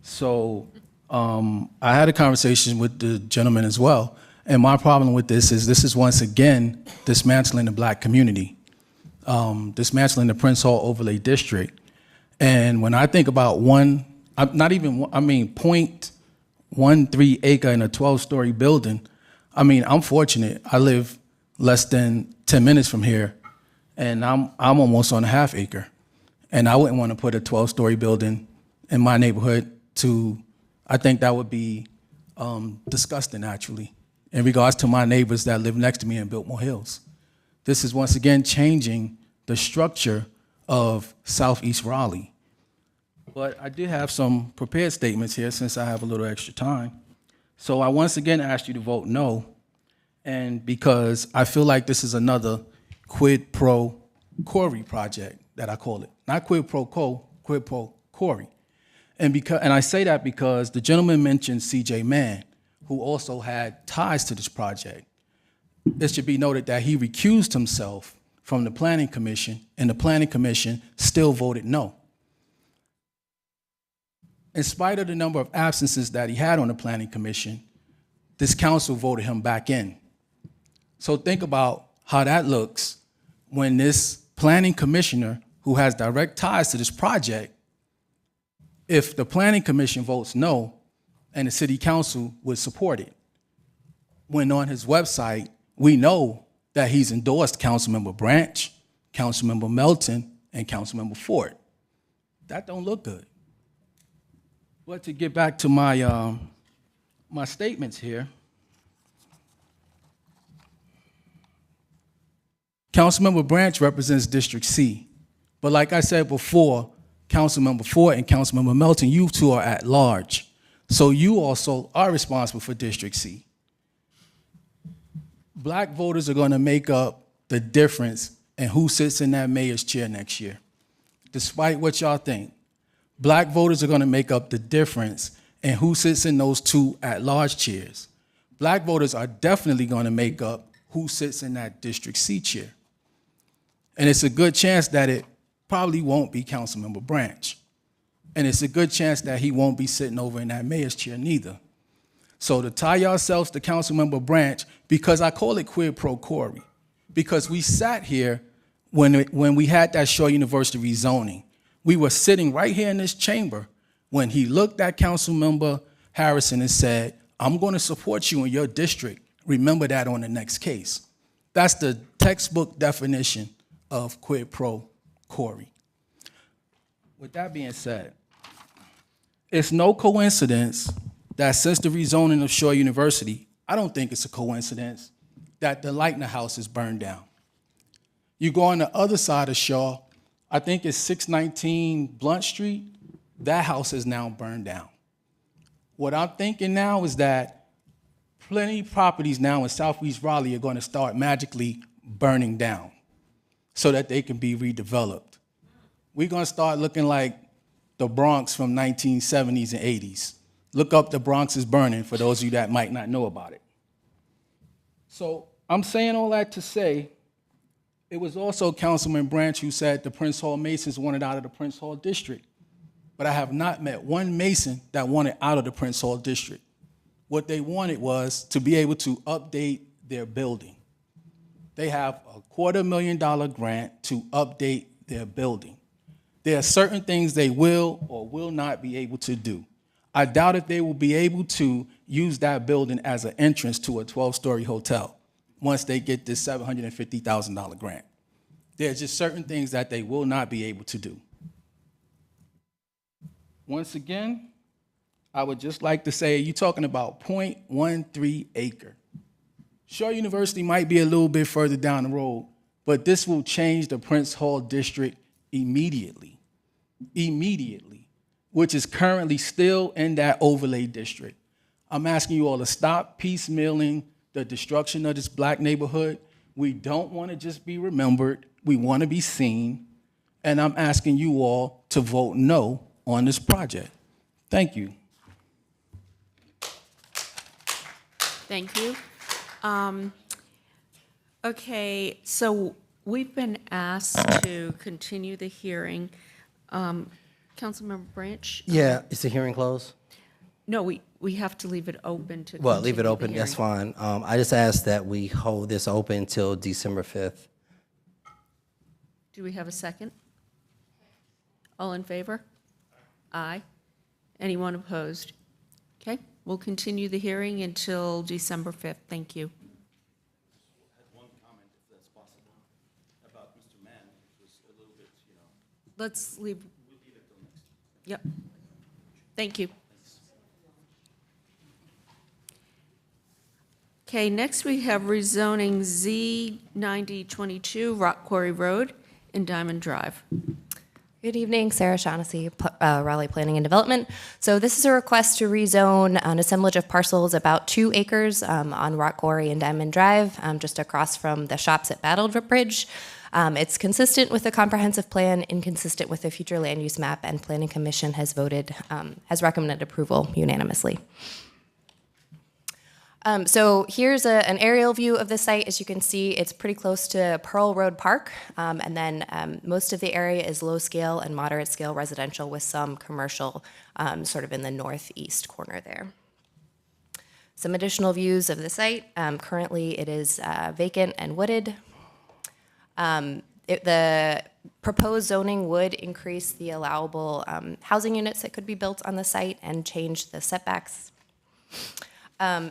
So I had a conversation with the gentleman as well, and my problem with this is once again dismantling the black community, dismantling the Prince Hall Overlay District. And when I think about 0.13 acre in a 12-story building, I mean, I'm fortunate. I live less than 10 minutes from here, and I'm almost on a half acre. And I wouldn't want to put a 12-story building in my neighborhood I think that would be disgusting, actually, in regards to my neighbors that live next to me in Biltmore Hills. This is once again changing the structure of Southeast Raleigh. But I do have some prepared statements here since I have a little extra time. So I once again ask you to vote no, and because I feel like this is another quid pro quo project that I call it. Not quid pro quo, quid pro quo. And I say that because the gentleman mentioned C.J. Mann, who also had ties to this project. It should be noted that he recused himself from the Planning Commission, and the Planning Commission still voted no. In spite of the number of absences that he had on the Planning Commission, this council voted him back in. So think about how that looks when this planning commissioner, who has direct ties to this project, if the Planning Commission votes no and the City Council would support it, when on his website, we know that he's endorsed Councilmember Branch, Councilmember Melton, and Councilmember Ford. That don't look good. But to get back to my, my statements here, Councilmember Branch represents District C. But like I said before, Councilmember Ford and Councilmember Melton, you two are at large. So you also are responsible for District C. Black voters are going to make up the difference in who sits in that mayor's chair next year. Despite what y'all think, black voters are going to make up the difference in who sits in those two at-large chairs. Black voters are definitely going to make up who sits in that District C chair. And it's a good chance that it probably won't be Councilmember Branch. And it's a good chance that he won't be sitting over in that mayor's chair neither. So to tie yourselves to Councilmember Branch, because I call it quid pro quo, because we sat here when we had that Shaw University rezoning. We were sitting right here in this chamber when he looked at Councilmember Harrison and said, I'm going to support you in your district. Remember that on the next case. That's the textbook definition of quid pro quo. With that being said, it's no coincidence that since the rezoning of Shaw University, I don't think it's a coincidence that the Lightner House is burned down. You go on the other side of Shaw, I think it's 619 Blunt Street, that house is now burned down. What I'm thinking now is that plenty of properties now in Southeast Raleigh are going to start magically burning down so that they can be redeveloped. We're going to start looking like the Bronx from 1970s and 80s. Look up The Bronx is Burning for those of you that might not know about it. So I'm saying all that to say, it was also Councilman Branch who said the Prince Hall Masons wanted out of the Prince Hall District. But I have not met one Mason that wanted out of the Prince Hall District. What they wanted was to be able to update their building. They have a $250,000 grant to update their building. There are certain things they will or will not be able to do. I doubt if they will be able to use that building as an entrance to a 12-story hotel once they get this $750,000 grant. There are just certain things that they will not be able to do. Once again, I would just like to say, you're talking about 0.13 acre. Shaw University might be a little bit further down the road, but this will change the Prince Hall District immediately, which is currently still in that overlay district. I'm asking you all to stop piecemealing the destruction of this black neighborhood. We don't want to just be remembered. We want to be seen. And I'm asking you all to vote no on this project. Thank you. Thank you. Okay, so we've been asked to continue the hearing. Councilmember Branch? Yeah, is the hearing closed? No, we have to leave it open to Well, leave it continue the open, that's hearing. fine. I just ask that we hold this open until December 5th. Do we have a second? All in favor? Aye. Anyone opposed? Okay, we'll continue the hearing until December 5th. Thank you. Let's leave. Yep. Thank you. Okay, next we have rezoning Z9022 Rock Quarry Road in Diamond Drive. Good evening, Sarah Shaughnessy, Raleigh Planning and Development. So this is a request to rezone an assemblage of parcels about 2 acres on Rock Quarry and Diamond Drive, just across from the shops at Battle Bridge. It's consistent with the comprehensive plan, inconsistent with the future land use map, and Planning Commission has recommended approval unanimously. So here's an aerial view of the site. As you can see, it's pretty close to Pearl Road Park, and then most of the area is low scale and moderate scale residential with some commercial sort of in the northeast corner there. Some additional views of the site. Currently it is vacant and wooded. The proposed zoning would increase the allowable housing units that could be built on the site and change the setbacks.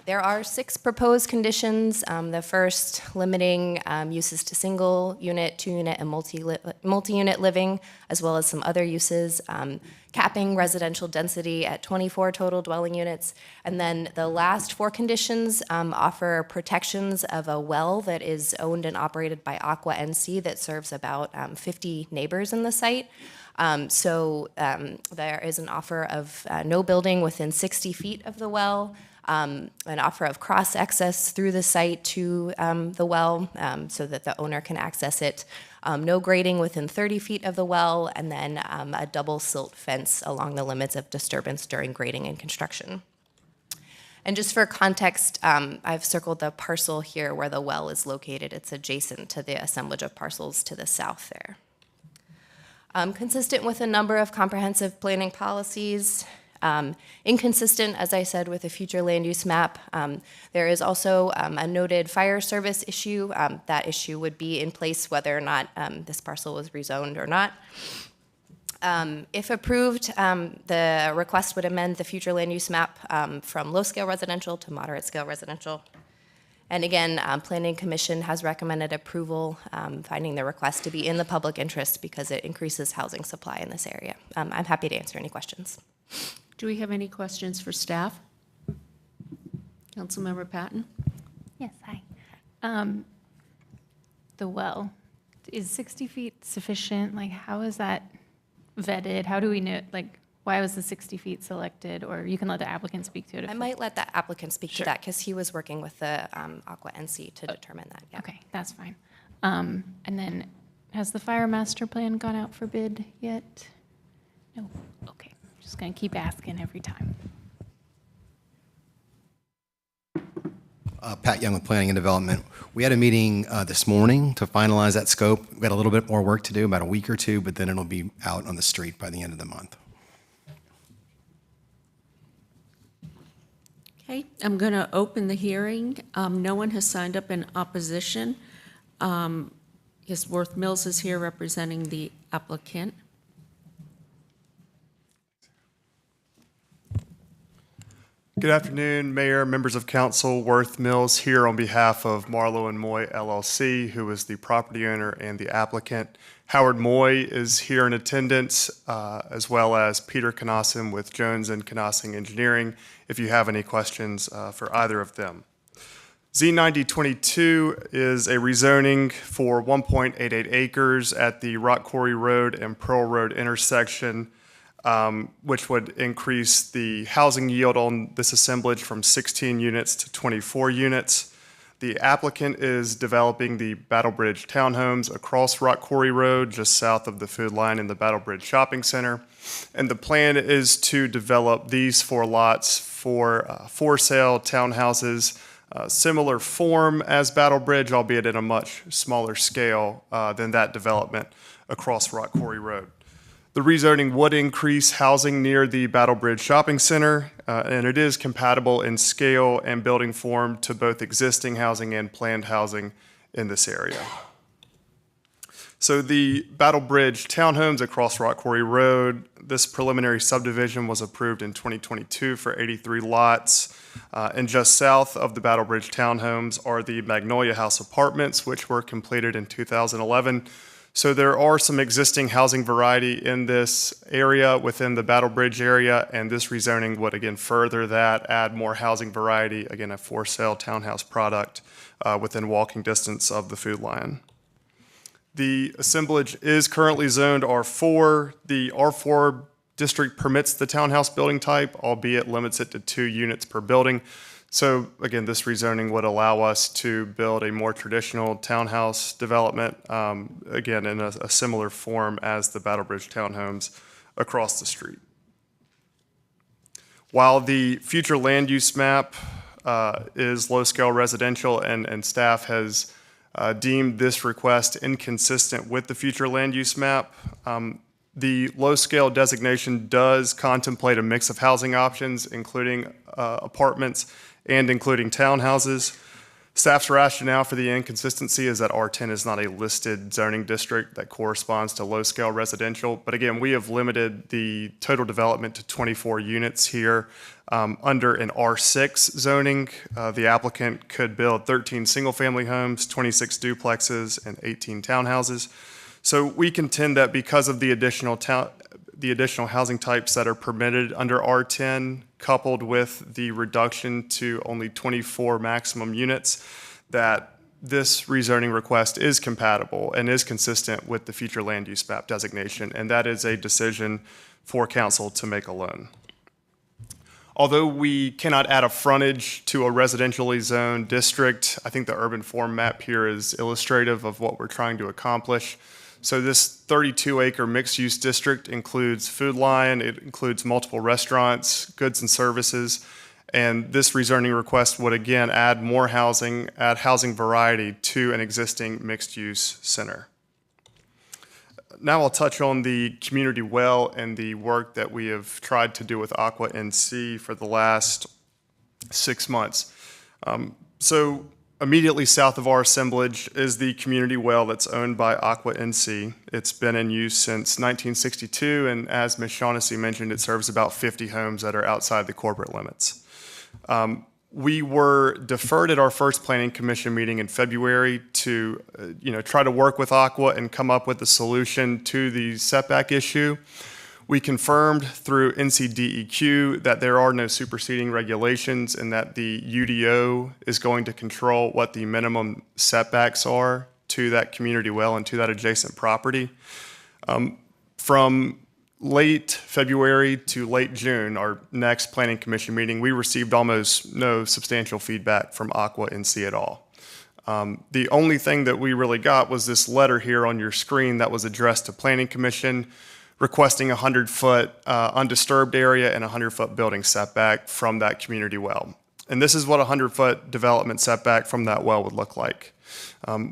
There are 6 proposed conditions. The first limiting uses to single unit, 2-unit, and multi-unit living, as well as some other uses, capping residential density at 24 total dwelling units. And then the last 4 conditions offer protections of a well that is owned and operated by Aqua NC that serves about 50 neighbors in the site. There is an offer of no building within 60 feet of the well, an offer of cross access through the site to the well so that the owner can access it, no grading within 30 feet of the well, and then a double silt fence along the limits of disturbance during grading and construction. And just for context, I've circled the parcel here where the well is located. It's adjacent to the assemblage of parcels to the south there. Consistent with a number of comprehensive planning policies, inconsistent, as I said, with the future land use map. There is also a noted fire service issue. That issue would be in place whether or not this parcel was rezoned or not. If approved, the request would amend the future land use map from low-scale residential to moderate-scale residential. And again, Planning Commission has recommended approval, finding the request to be in the public interest because it increases housing supply in this area. I'm happy to answer any questions. Do we have any questions for staff? Councilmember Patton? Yes, hi. The well, is 60 feet sufficient? Like, how is that vetted? How do we know, like, why was the 60 feet selected? Or you can let the applicant speak to it. I might let the applicant speak to that because he was working with the Aqua NC to determine that. Yeah. Okay, that's fine. And then, has the fire master plan gone out for bid yet? No, okay. Just gonna keep asking every time. Pat Young with Planning and Development. We had a meeting this morning to finalize that scope. We got a little bit more work to do, about a week or 2, but then it'll be out on the street by the end of the month. Okay, I'm going to open the hearing. No one has signed up in opposition. Yes, Worth Mills is here representing the applicant. Good afternoon, Mayor, members of council. Worth Mills here on behalf of Marlowe and Moy LLC, who is the property owner and the applicant. Howard Moy is here in attendance, as well as Peter Knosson with Jones and Knosson Engineering, if you have any questions for either of them. Z9022 is a rezoning for 1.88 acres at the Rock Quarry Road and Pearl Road intersection. which would increase the housing yield on this assemblage from 16 units to 24 units. The applicant is developing the Battle Bridge townhomes across Rock Quarry Road, just south of the Food Line in the Battle Bridge Shopping Center. And the plan is to develop these 4 lots for sale townhouses, similar form as Battle Bridge, albeit at a much smaller scale than that development across Rock Quarry Road. The rezoning would increase housing near the Battle Bridge Shopping Center, and it is compatible in scale and building form to both existing housing and planned housing in this area. So the Battle Bridge townhomes across Rock Quarry Road, this preliminary subdivision was approved in 2022 for 83 lots. And just south of the Battle Bridge townhomes are the Magnolia House apartments, which were completed in 2011. So there are some existing housing variety in this area within the Battle Bridge area, and this rezoning would again further that, add more housing variety, again a for sale townhouse product within walking distance of the Food Line. The assemblage is currently zoned R4. The R4 district permits the townhouse building type, albeit limits it to 2 units per building. So again, this rezoning would allow us to build a more traditional townhouse development, again, in a similar form as the Battle Bridge townhomes across the street. While the future land use map is low-scale residential and staff has deemed this request inconsistent with the future land use map, the low-scale designation does contemplate a mix of housing options, including apartments and including townhouses. Staff's rationale for the inconsistency is that R10 is not a listed zoning district that corresponds to low-scale residential. But again, we have limited the total development to 24 units here. Under an R6 zoning, the applicant could build 13 single-family homes, 26 duplexes, and 18 townhouses. So we contend that because of the additional housing types that are permitted under R10, coupled with the reduction to only 24 maximum units, that this rezoning request is compatible and is consistent with the future land use map designation, and that is a decision for council to make alone. Although we cannot add a frontage to a residentially zoned district, I think the urban form map here is illustrative of what we're trying to accomplish. So this 32-acre mixed-use district includes Food Line, it includes multiple restaurants, goods and services, and this rezoning request would again add more housing, add housing variety to an existing mixed-use center. Now I'll touch on the community well and the work that we have tried to do with Aqua NC for the last 6 months. So immediately south of our assemblage is the community well that's owned by Aqua NC. It's been in use since 1962, and as Ms. Shaughnessy mentioned, it serves about 50 homes that are outside the corporate limits. We were deferred at our first Planning Commission meeting in February to try to work with Aqua and come up with a solution to the setback issue. We confirmed through NCDEQ that there are no superseding regulations and that the UDO is going to control what the minimum setbacks are to that community well and to that adjacent property. From late February to late June, our next Planning Commission meeting, we received almost no substantial feedback from Aqua NC at all. The only thing that we really got was this letter here on your screen that was addressed to Planning Commission requesting a 100-foot undisturbed area and a 100-foot building setback from that community well. And this is what a 100-foot development setback from that well would look like.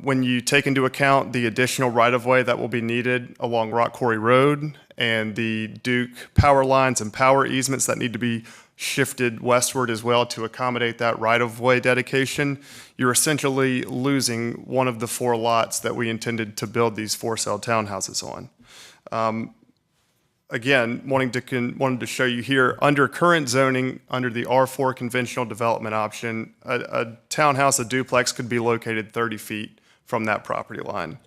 When you take into account the additional right-of-way that will be needed along Rock Quarry Road and the Duke power lines and power easements that need to be shifted westward as well to accommodate that right-of-way dedication, you're essentially losing one of the 4 lots that we intended to build these for-sale townhouses on. Again, wanted to show you here, under current zoning, under the R4 conventional development option, a townhouse, a duplex could be located 30 feet from that property line.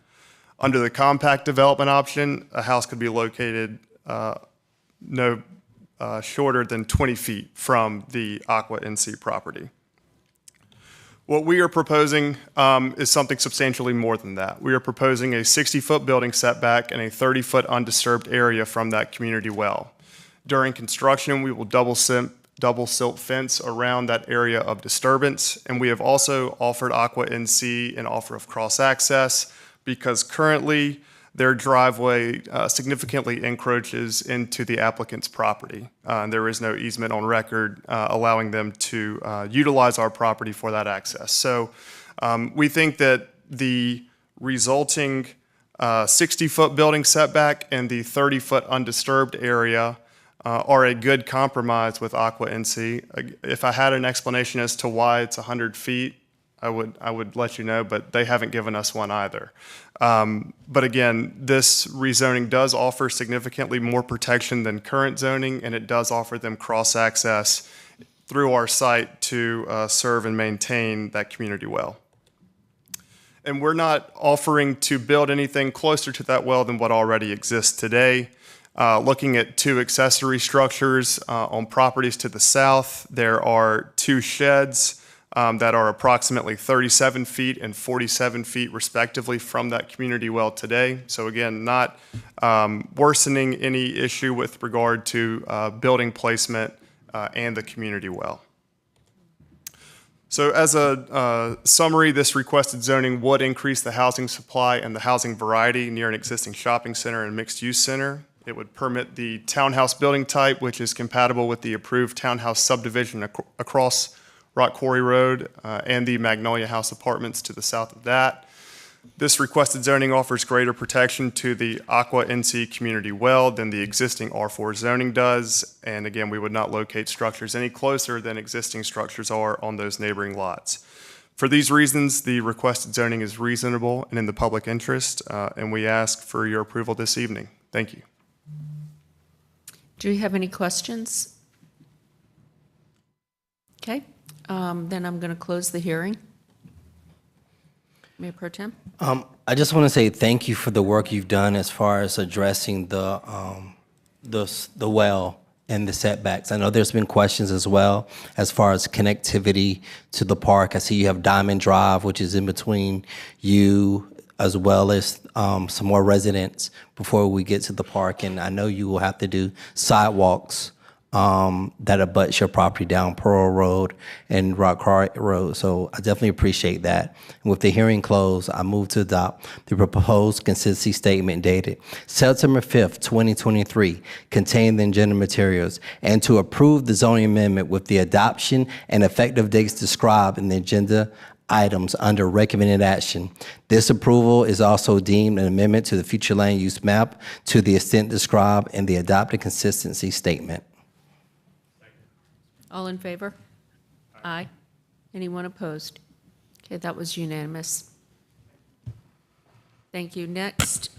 Under the compact development option, a house could be located no shorter than 20 feet from the Aqua NC property. What we are proposing is something substantially more than that. We are proposing a 60-foot building setback and a 30-foot undisturbed area from that community well. During construction, we will double silt fence around that area of disturbance. And we have also offered Aqua NC an offer of cross-access because currently their driveway significantly encroaches into the applicant's property. And there is no easement on record allowing them to utilize our property for that access. So we think that the resulting 60-foot building setback and the 30-foot undisturbed area are a good compromise with Aqua NC. If I had an explanation as to why it's 100 feet, I would let you know, but they haven't given us one either. But again, this rezoning does offer significantly more protection than current zoning, and it does offer them cross-access through our site to serve and maintain that community well. And we're not offering to build anything closer to that well than what already exists today. Looking at two accessory structures on properties to the south, there are two sheds that are approximately 37 feet and 47 feet respectively from that community well today. So again, not worsening any issue with regard to building placement and the community well. So as a summary, this requested zoning would increase the housing supply and the housing variety near an existing shopping center and mixed-use center. It would permit the townhouse building type, which is compatible with the approved townhouse subdivision across Rock Quarry Road and the Magnolia House apartments to the south of that. This requested zoning offers greater protection to the Aqua NC community well than the existing R4 zoning does. And again, we would not locate structures any closer than existing structures are on those neighboring lots. For these reasons, the requested zoning is reasonable and in the public interest, and we ask for your approval this evening. Thank you. Do you have any questions? Okay, then I'm going to close the hearing. Mayor Pro Tem? I just want to say thank you for the work you've done as far as addressing the well and the setbacks. I know there's been questions as well as far as connectivity to the park. I see you have Diamond Drive, which is in between you as well as some more residents before we get to the park. And I know you will have to do sidewalks that abuts your property down Pearl Road and Rock Quarry Road. So I definitely appreciate that. And with the hearing closed, I move to adopt the proposed consistency statement dated September 5th, 2023, containing the agenda materials, and to approve the zoning amendment with the adoption and effective dates described in the agenda items under recommended action. This approval is also deemed an amendment to the future land use map to the extent described in the adopted consistency statement. All in favor? Aye. Anyone opposed? Okay, that was unanimous. Thank you. Next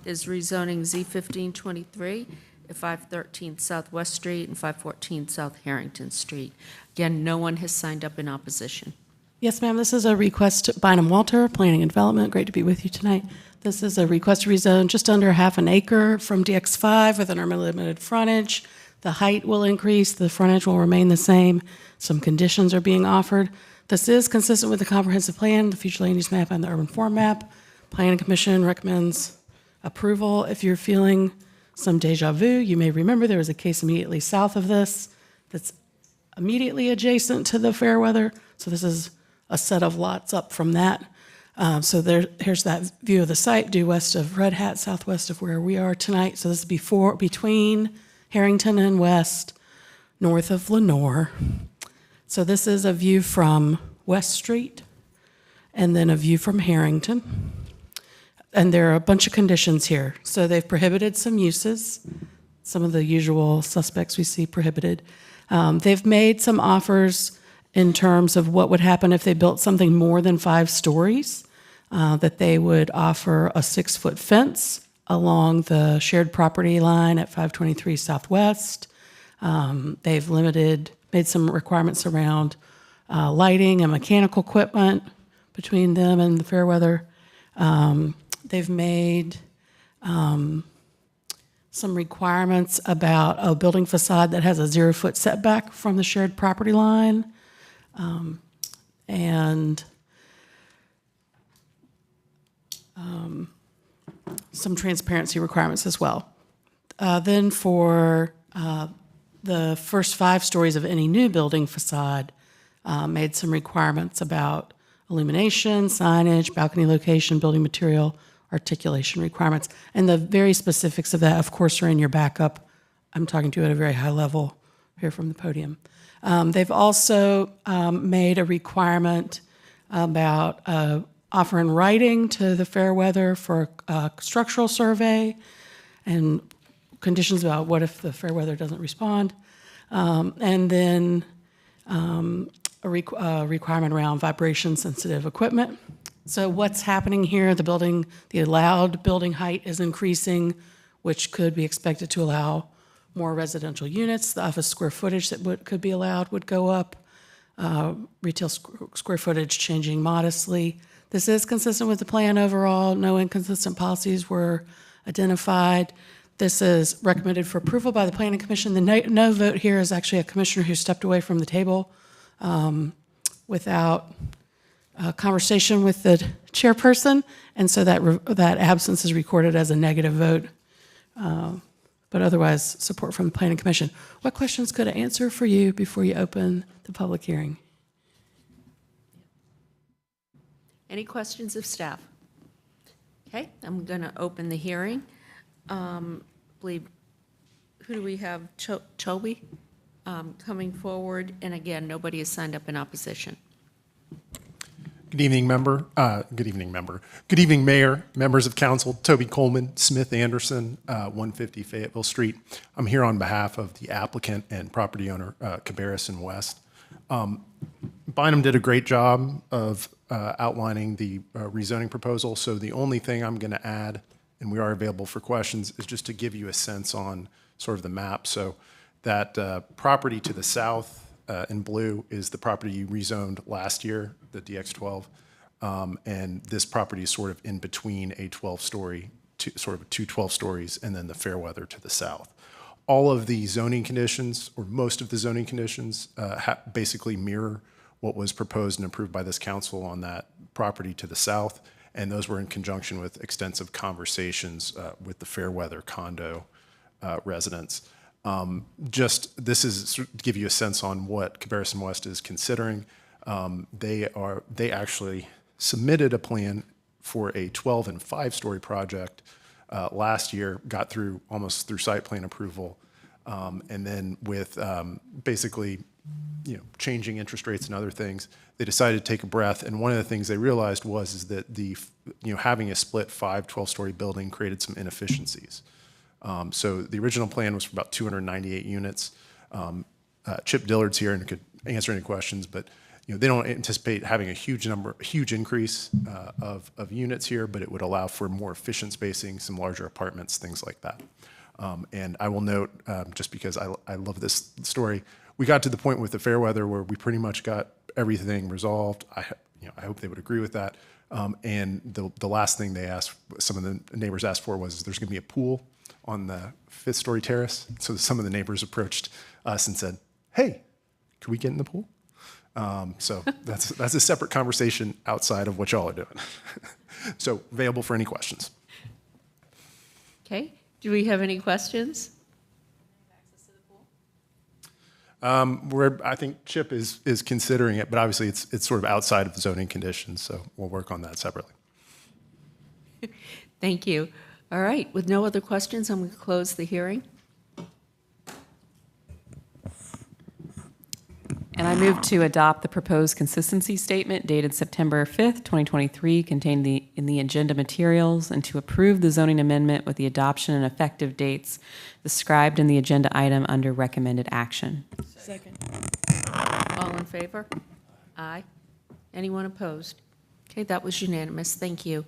is rezoning Z1523 at 513 Southwest Street and 514 South Harrington Street. Again, no one has signed up in opposition. Yes, ma'am. This is a request, Bynum Walter, Planning and Development. Great to be with you tonight. This is a request to rezone just under half an acre from DX5 with an unlimited frontage. The height will increase, the frontage will remain the same. Some conditions are being offered. This is consistent with the comprehensive plan, the future land use map, and the urban form map. Planning Commission recommends approval. If you're feeling some deja vu, you may remember there was a case immediately south of this that's immediately adjacent to the Fairweather. So this is a set of lots up from that. So here's that view of the site, due west of Red Hat, southwest of where we are tonight. So this is between Harrington and West, north of Lenore. So this is a view from West Street and then a view from Harrington. And there are a bunch of conditions here. So they've prohibited some uses, some of the usual suspects we see prohibited. They've made some offers in terms of what would happen if they built something more than 5 stories, that they would offer a 6-foot fence along the shared property line at 523 Southwest. They've made some requirements around lighting and mechanical equipment between them and the Fairweather. They've made some requirements about a building facade that has a 0-foot setback from the shared property line. And some transparency requirements as well. Then for the first 5 stories of any new building facade made some requirements about illumination, signage, balcony location, building material, articulation requirements. And the very specifics of that, of course, are in your backup. I'm talking to you at a very high level here from the podium. They've also made a requirement about offer in writing to the Fairweather for a structural survey and conditions about what if the Fairweather doesn't respond. And then a requirement around vibration-sensitive equipment. So what's happening here, the allowed building height is increasing, which could be expected to allow more residential units. The office square footage that could be allowed would go up. Retail square footage changing modestly. This is consistent with the plan overall. No inconsistent policies were identified. This is recommended for approval by the Planning Commission. The no vote here is actually a commissioner who stepped away from the table without a conversation with the chairperson, and so that absence is recorded as a negative vote. But otherwise, support from the Planning Commission. What questions could I answer for you before you open the public hearing? Any questions of staff? Okay, I'm going to open the hearing. Who do we have? Chobe coming forward, and again, nobody has signed up in opposition. Good evening, member. Good evening, member. Good evening, Mayor, members of council. Toby Coleman, Smith Anderson, 150 Fayetteville Street. I'm here on behalf of the applicant and property owner, Cabarrus and West. Bynum did a great job of outlining the rezoning proposal. So the only thing I'm going to add, and we are available for questions, is just to give you a sense on sort of the map. So that property to the south in blue is the property you rezoned last year, the DX12. And this property is sort of in between a 12-story, sort of 2 12 stories, and then the Fairweather to the south. All of the zoning conditions, or most of the zoning conditions, basically mirror what was proposed and approved by this council on that property to the south. And those were in conjunction with extensive conversations with the Fairweather condo residents. This is to give you a sense on what Cabarrus and West is considering. They actually submitted a plan for a 12 and 5-story project last year, got almost through site plan approval, and then with basically changing interest rates and other things, they decided to take a breath. And one of the things they realized is that having a split 12-story building created some inefficiencies. So the original plan was for about 298 units. Chip Dillard's here and could answer any questions, but they don't anticipate having a huge increase of units here, but it would allow for more efficient spacing, some larger apartments, things like that. And I will note, just because I love this story, we got to the point with the Fairweather where we pretty much got everything resolved. I hope they would agree with that. And the last thing some of the neighbors asked for was there's going to be a pool on the 5th-story terrace. So some of the neighbors approached us and said, "Hey, could we get in the pool?" So that's a separate conversation outside of what y'all are doing. So available for any questions. Okay, do we have any questions? I think Chip is considering it, but obviously it's sort of outside of the zoning conditions, so we'll work on that separately. Thank you. All right, with no other questions, I'm going to close the hearing. And I move to adopt the proposed consistency statement dated September 5th, 2023, contained in the agenda materials, and to approve the zoning amendment with the adoption and effective dates described in the agenda item under recommended action. Second. All in favor? Aye. Anyone opposed? Okay, that was unanimous. Thank you.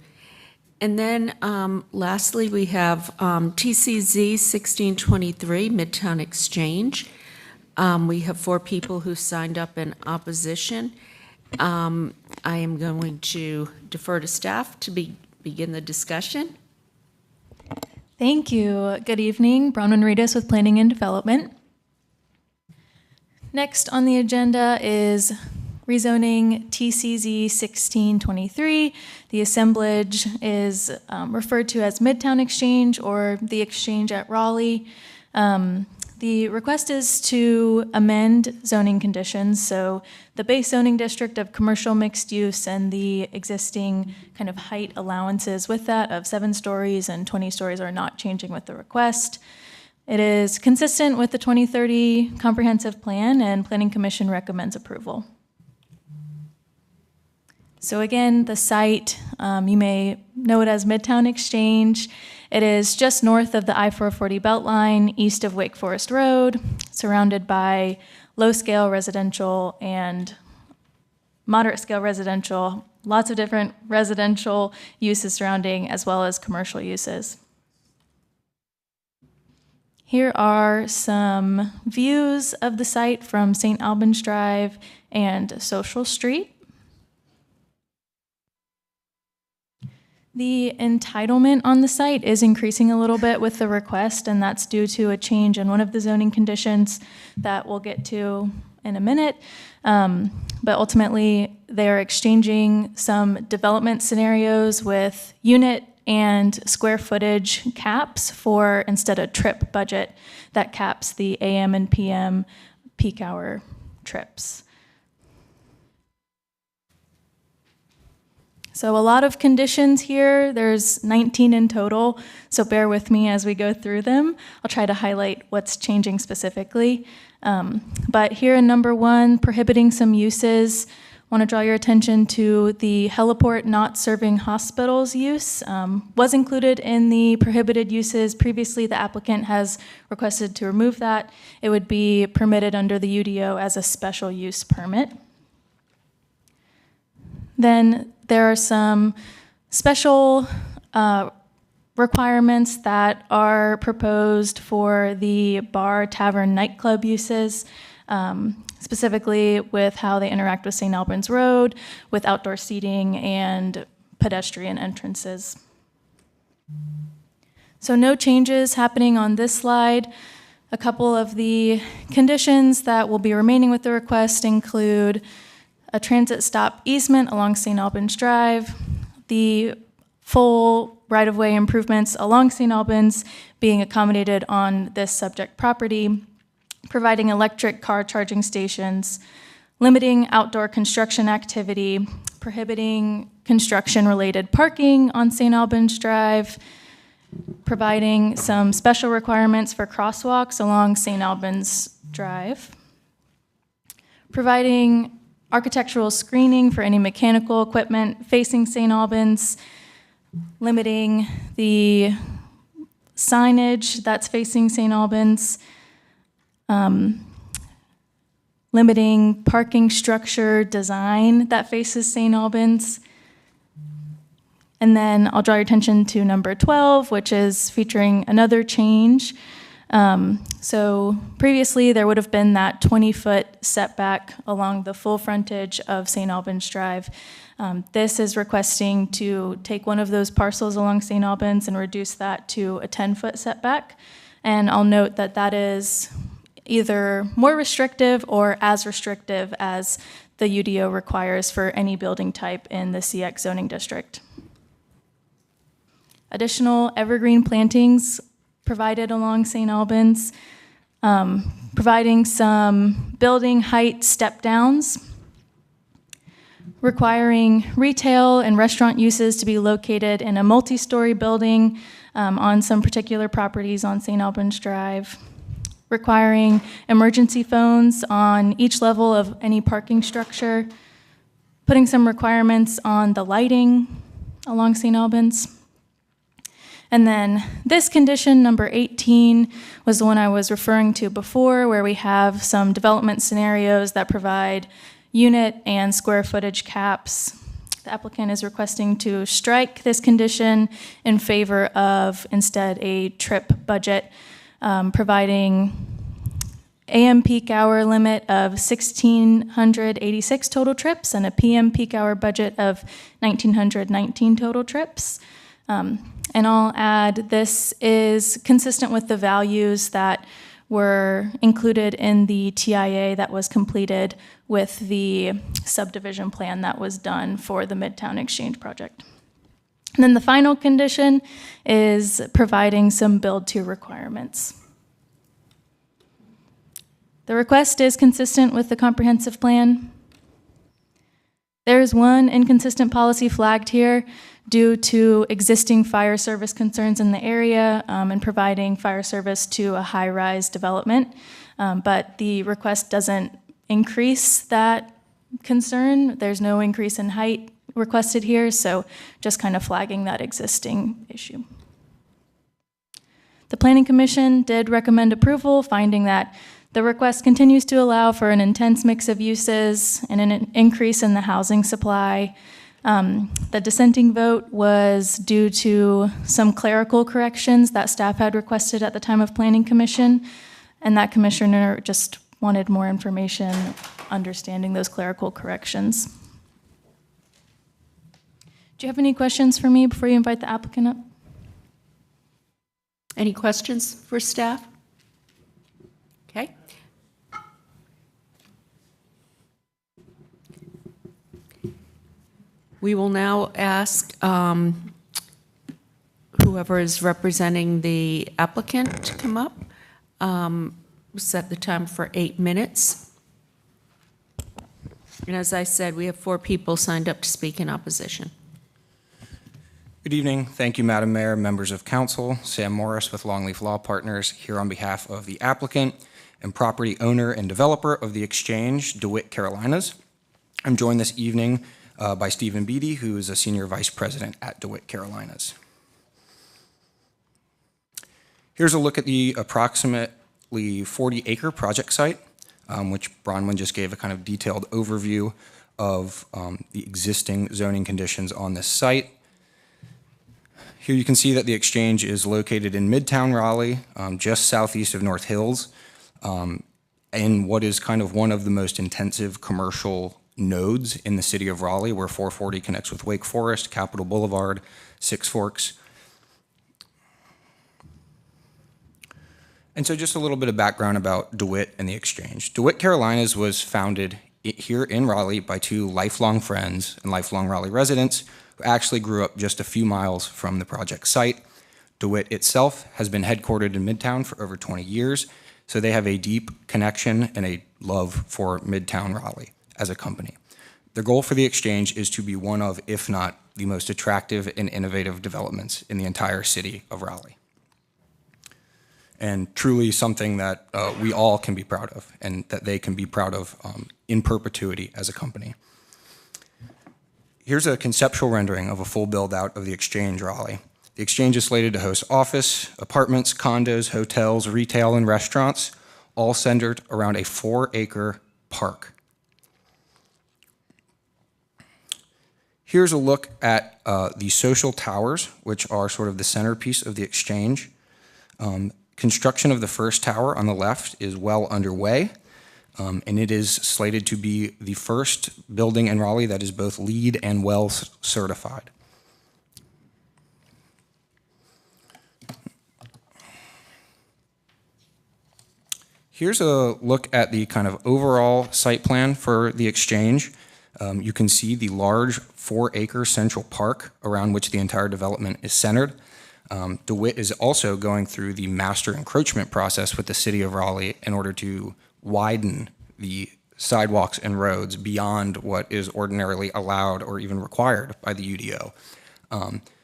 And then lastly, we have TCZ 1623, Midtown Exchange. We have 4 people who signed up in opposition. I am going to defer to staff to begin the discussion. Thank you. Good evening. Bronwyn Reedus with Planning and Development. Next on the agenda is rezoning TCZ 1623. The assemblage is referred to as Midtown Exchange or the Exchange at Raleigh. The request is to amend zoning conditions, so the base zoning district of commercial mixed use and the existing kind of height allowances with that of 7 stories and 20 stories are not changing with the request. It is consistent with the 2030 comprehensive plan, and Planning Commission recommends approval. So again, the site, you may know it as Midtown Exchange. It is just north of the I-440 Beltline, east of Wake Forest Road, surrounded by low-scale residential and moderate-scale residential, lots of different residential uses surrounding, as well as commercial uses. Here are some views of the site from St. Albans Drive and Social Street. The entitlement on the site is increasing a little bit with the request, and that's due to a change in one of the zoning conditions that we'll get to in a minute. But ultimately, they are exchanging some development scenarios with unit and square footage caps for instead a trip budget that caps the AM and PM peak hour trips. So a lot of conditions here. There's 19 in total, so bear with me as we go through them. I'll try to highlight what's changing specifically. But here in number 1, prohibiting some uses. I want to draw your attention to the heliport not serving hospitals use. Was included in the prohibited uses. Previously, the applicant has requested to remove that. It would be permitted under the UDO as a special use permit. Then there are some special requirements that are proposed for the bar, tavern, nightclub uses, specifically with how they interact with St. Albans Road, with outdoor seating and pedestrian entrances. So no changes happening on this slide. A couple of the conditions that will be remaining with the request include a transit stop easement along St. Albans Drive, the full right-of-way improvements along St. Albans being accommodated on this subject property, providing electric car charging stations, limiting outdoor construction activity, prohibiting construction-related parking on St. Albans Drive, providing some special requirements for crosswalks along St. Albans Drive, providing architectural screening for any mechanical equipment facing St. Albans, limiting the signage that's facing St. Albans, limiting parking structure design that faces St. Albans. And then I'll draw your attention to number 12, which is featuring another change. So previously there would have been that 20-foot setback along the full frontage of St. Albans Drive. This is requesting to take one of those parcels along St. Albans and reduce that to a 10-foot setback. And I'll note that that is either more restrictive or as restrictive as the UDO requires for any building type in the CX zoning district. Additional evergreen plantings provided along St. Albans, providing some building height step downs, requiring retail and restaurant uses to be located in a multi-story building on some particular properties on St. Albans Drive, requiring emergency phones on each level of any parking structure, putting some requirements on the lighting along St. Albans. And then this condition, number 18, was the one I was referring to before, where we have some development scenarios that provide unit and square footage caps. The applicant is requesting to strike this condition in favor of instead a trip budget, providing AM peak hour limit of 1,686 total trips and a PM peak hour budget of 1,919 total trips. And I'll add, this is consistent with the values that were included in the TIA that was completed with the subdivision plan that was done for the Midtown Exchange project. And then the final condition is providing some build-to requirements. The request is consistent with the comprehensive plan. There is one inconsistent policy flagged here due to existing fire service concerns in the area and providing fire service to a high-rise development. But the request doesn't increase that concern. There's no increase in height requested here, so just kind of flagging that existing issue. The Planning Commission did recommend approval, finding that the request continues to allow for an intense mix of uses and an increase in the housing supply. The dissenting vote was due to some clerical corrections that staff had requested at the time of Planning Commission, and that commissioner just wanted more information understanding those clerical corrections. Do you have any questions for me before you invite the applicant up? Any questions for staff? Okay. We will now ask whoever is representing the applicant to come up. Set the time for 8 minutes. And as I said, we have 4 people signed up to speak in opposition. Good evening. Thank you, Madam Mayor, members of council. Sam Morris with Longleaf Law Partners here on behalf of the applicant and property owner and developer of the Exchange, DeWitt Carolinas. I'm joined this evening by Stephen Beatty, who is a senior vice president at DeWitt Carolinas. Here's a look at the approximately 40-acre project site, which Bronwyn just gave a kind of detailed overview of the existing zoning conditions on this site. Here you can see that the Exchange is located in Midtown Raleigh, just southeast of North Hills, in what is kind of one of the most intensive commercial nodes in the city of Raleigh, where 440 connects with Wake Forest, Capitol Boulevard, Six Forks. And so just a little bit of background about DeWitt and the Exchange. DeWitt Carolinas was founded here in Raleigh by 2 lifelong friends and lifelong Raleigh residents who actually grew up just a few miles from the project site. DeWitt itself has been headquartered in Midtown for over 20 years, so they have a deep connection and a love for Midtown Raleigh as a company. Their goal for the Exchange is to be one of, if not the most attractive and innovative developments in the entire city of Raleigh. And truly something that we all can be proud of and that they can be proud of in perpetuity as a company. Here's a conceptual rendering of a full build-out of the Exchange Raleigh. The Exchange is slated to host office, apartments, condos, hotels, retail, and restaurants, all centered around a 4-acre park. Here's a look at the social towers, which are sort of the centerpiece of the Exchange. Construction of the first tower on the left is well underway, and it is slated to be the first building in Raleigh that is both LEED and WELL certified. Here's a look at the kind of overall site plan for the Exchange. You can see the large 4-acre central park around which the entire development is centered. DeWitt is also going through the master encroachment process with the city of Raleigh in order to widen the sidewalks and roads beyond what is ordinarily allowed or even required by the UDO.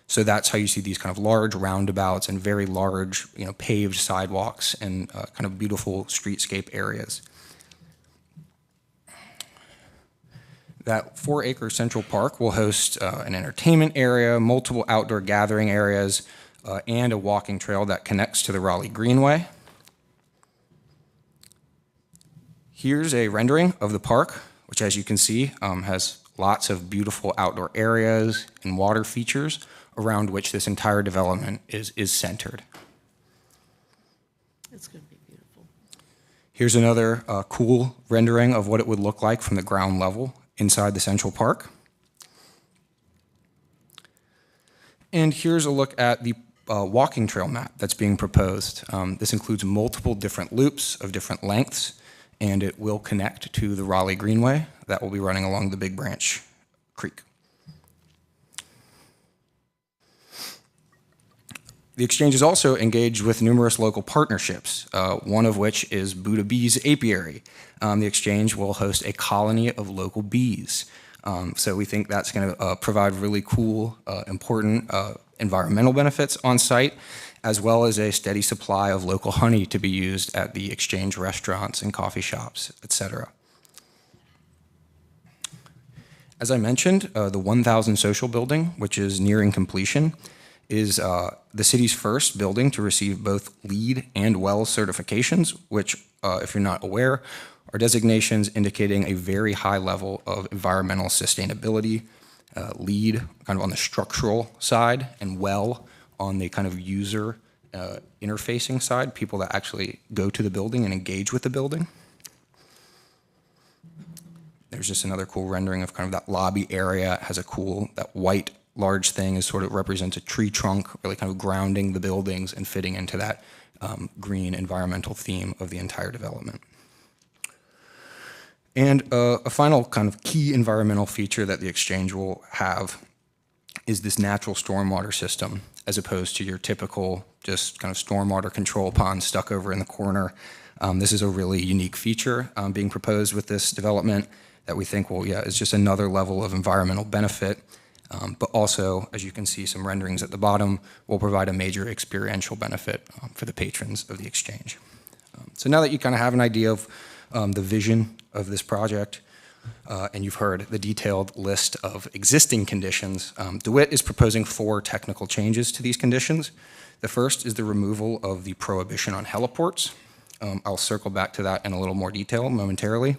So that's how you see these kind of large roundabouts and very large, paved sidewalks and kind of beautiful streetscape areas. That 4-acre central park will host an entertainment area, multiple outdoor gathering areas, and a walking trail that connects to the Raleigh Greenway. Here's a rendering of the park, which, as you can see, has lots of beautiful outdoor areas and water features around which this entire development is centered. It's going to be beautiful. Here's another cool rendering of what it would look like from the ground level inside the Central Park. And here's a look at the walking trail map that's being proposed. This includes multiple different loops of different lengths, and it will connect to the Raleigh Greenway that will be running along the Big Branch Creek. The Exchange is also engaged with numerous local partnerships, one of which is Buddha Bees Apiary. The Exchange will host a colony of local bees. So we think that's going to provide really cool, important environmental benefits on site, as well as a steady supply of local honey to be used at the Exchange restaurants and coffee shops, et cetera. As I mentioned, the 1,000 Social Building, which is nearing completion, is the city's first building to receive both LEED and WELL certifications, which, if you're not aware, are designations indicating a very high level of environmental sustainability. LEED kind of on the structural side, and WELL on the kind of user interfacing side, people that actually go to the building and engage with the building. There's just another cool rendering of kind of that lobby area. It has a cool, that white large thing is sort of represents a tree trunk, really kind of grounding the buildings and fitting into that green environmental theme of the entire development. And a final kind of key environmental feature that the Exchange will have is this natural stormwater system, as opposed to your typical just kind of stormwater control pond stuck over in the corner. This is a really unique feature being proposed with this development that we think will, is just another level of environmental benefit. But also, as you can see, some renderings at the bottom will provide a major experiential benefit for the patrons of the Exchange. So now that you kind of have an idea of the vision of this project, and you've heard the detailed list of existing conditions, DeWitt is proposing 4 technical changes to these conditions. The first is the removal of the prohibition on heliports. I'll circle back to that in a little more detail momentarily.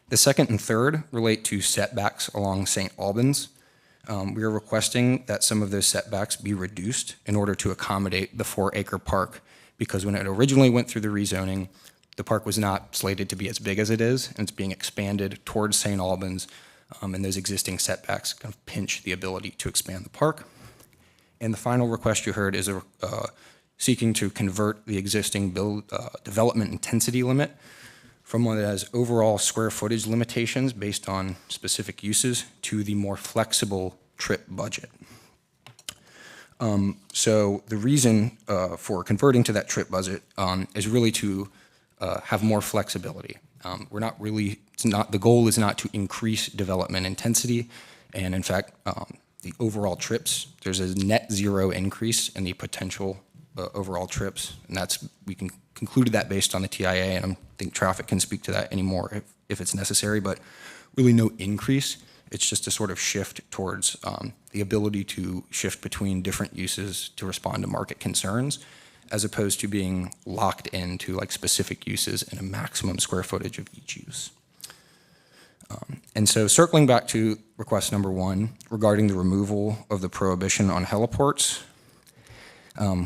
The second and third relate to setbacks along St. Albans. We are requesting that some of those setbacks be reduced in order to accommodate the 4-acre park, because when it originally went through the rezoning, the park was not slated to be as big as it is, and it's being expanded towards St. Albans, and those existing setbacks kind of pinch the ability to expand the park. And the final request you heard is seeking to convert the existing development intensity limit from one that has overall square footage limitations based on specific uses to the more flexible trip budget. So the reason for converting to that trip budget is really to have more flexibility. The goal is not to increase development intensity, and in fact, the overall trips, there's a net zero increase in the potential overall trips, and we can concluded that based on the TIA, and I think traffic can speak to that anymore if it's necessary, but really no increase. It's just a sort of shift towards the ability to shift between different uses to respond to market concerns, as opposed to being locked into like specific uses and a maximum square footage of each use. And so circling back to request number 1 regarding the removal of the prohibition on heliports,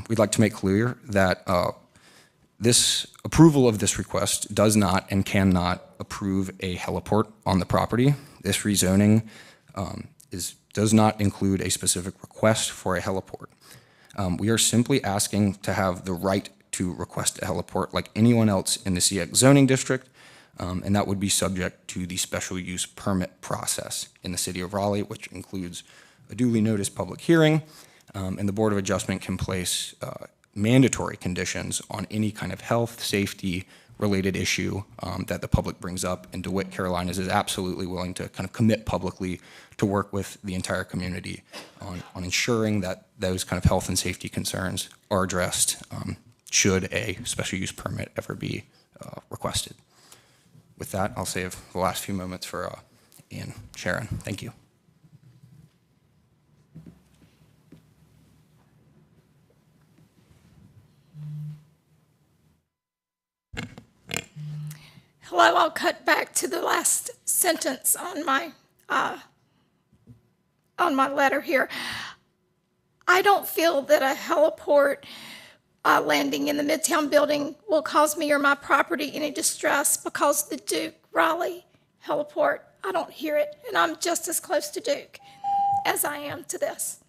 we'd like to make clear that this approval of this request does not and cannot approve a heliport on the property. This rezoning does not include a specific request for a heliport. We are simply asking to have the right to request a heliport like anyone else in the CX zoning district, and that would be subject to the special use permit process in the city of Raleigh, which includes a duly noticed public hearing, and the Board of Adjustment can place mandatory conditions on any kind of health, safety related issue that the public brings up, and DeWitt Carolinas is absolutely willing to kind of commit publicly to work with the entire community on ensuring that those kind of health and safety concerns are addressed should a special use permit ever be requested. With that, I'll save the last few moments for Ian, Sharon. Thank you. Hello, I'll cut back to the last sentence on my letter here. I don't feel that a heliport landing in the Midtown building will cause me or my property any distress because the Duke Raleigh heliport, I don't hear it, and I'm just as close to Duke as I am to this.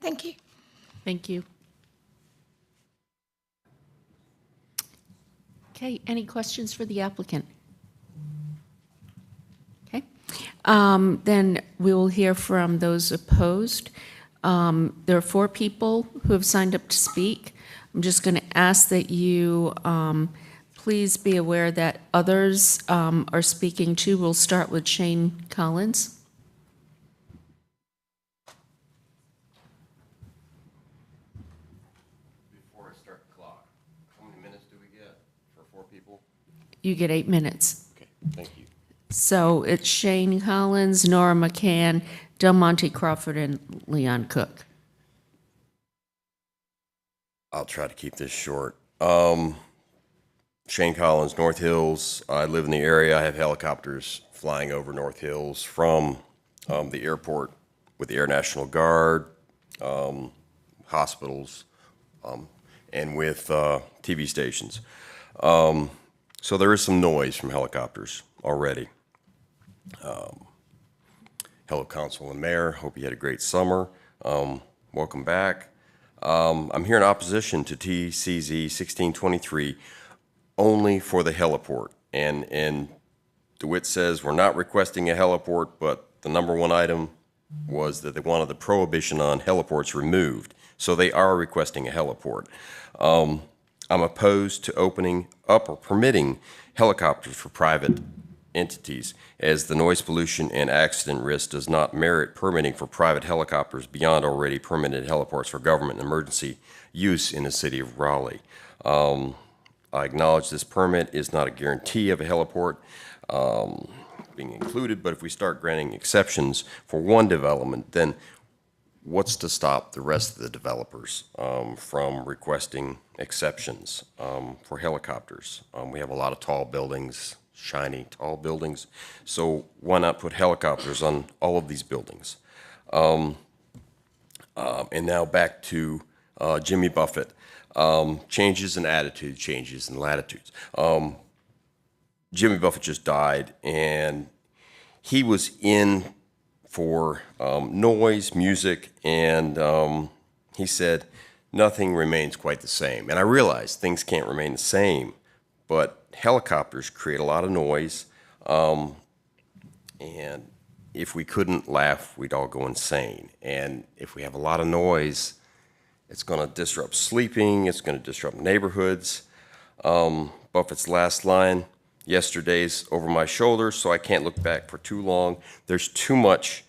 Thank you. Thank you. Okay, any questions for the applicant? Okay, then we will hear from those opposed. There are 4 people who have signed up to speak. I'm just going to ask that you please be aware that others are speaking too. We'll start with Shane Collins. Before I start the clock, how many minutes do we get for 4 people? You get 8 minutes. Okay, thank you. So it's Shane Collins, Nora McCann, Del Monte Crawford, and Leon Cook. I'll try to keep this short. Shane Collins, North Hills. I live in the area. I have helicopters flying over North Hills from the airport with the Air National Guard, hospitals, and with TV stations. So there is some noise from helicopters already. Hello, Council and Mayor. Hope you had a great summer. Welcome back. I'm here in opposition to TCZ 1623 only for the heliport. And DeWitt says we're not requesting a heliport, but the number 1 item was that they wanted the prohibition on heliports removed. So they are requesting a heliport. I'm opposed to opening up or permitting helicopters for private entities, as the noise pollution and accident risk does not merit permitting for private helicopters beyond already permitted heliports for government and emergency use in the city of Raleigh. I acknowledge this permit is not a guarantee of a heliport being included, but if we start granting exceptions for one development, then what's to stop the rest of the developers from requesting exceptions for helicopters? We have a lot of tall buildings, shiny, tall buildings. So why not put helicopters on all of these buildings? And now back to Jimmy Buffett. Changes in attitude, changes in latitudes. Jimmy Buffett just died, and he was in for noise, music, and he said, nothing remains quite the same. And I realize things can't remain the same, but helicopters create a lot of noise, and if we couldn't laugh, we'd all go insane. And if we have a lot of noise, it's going to disrupt sleeping, it's going to disrupt neighborhoods. Buffett's last line, yesterday's over my shoulder, so I can't look back for too long. There's too much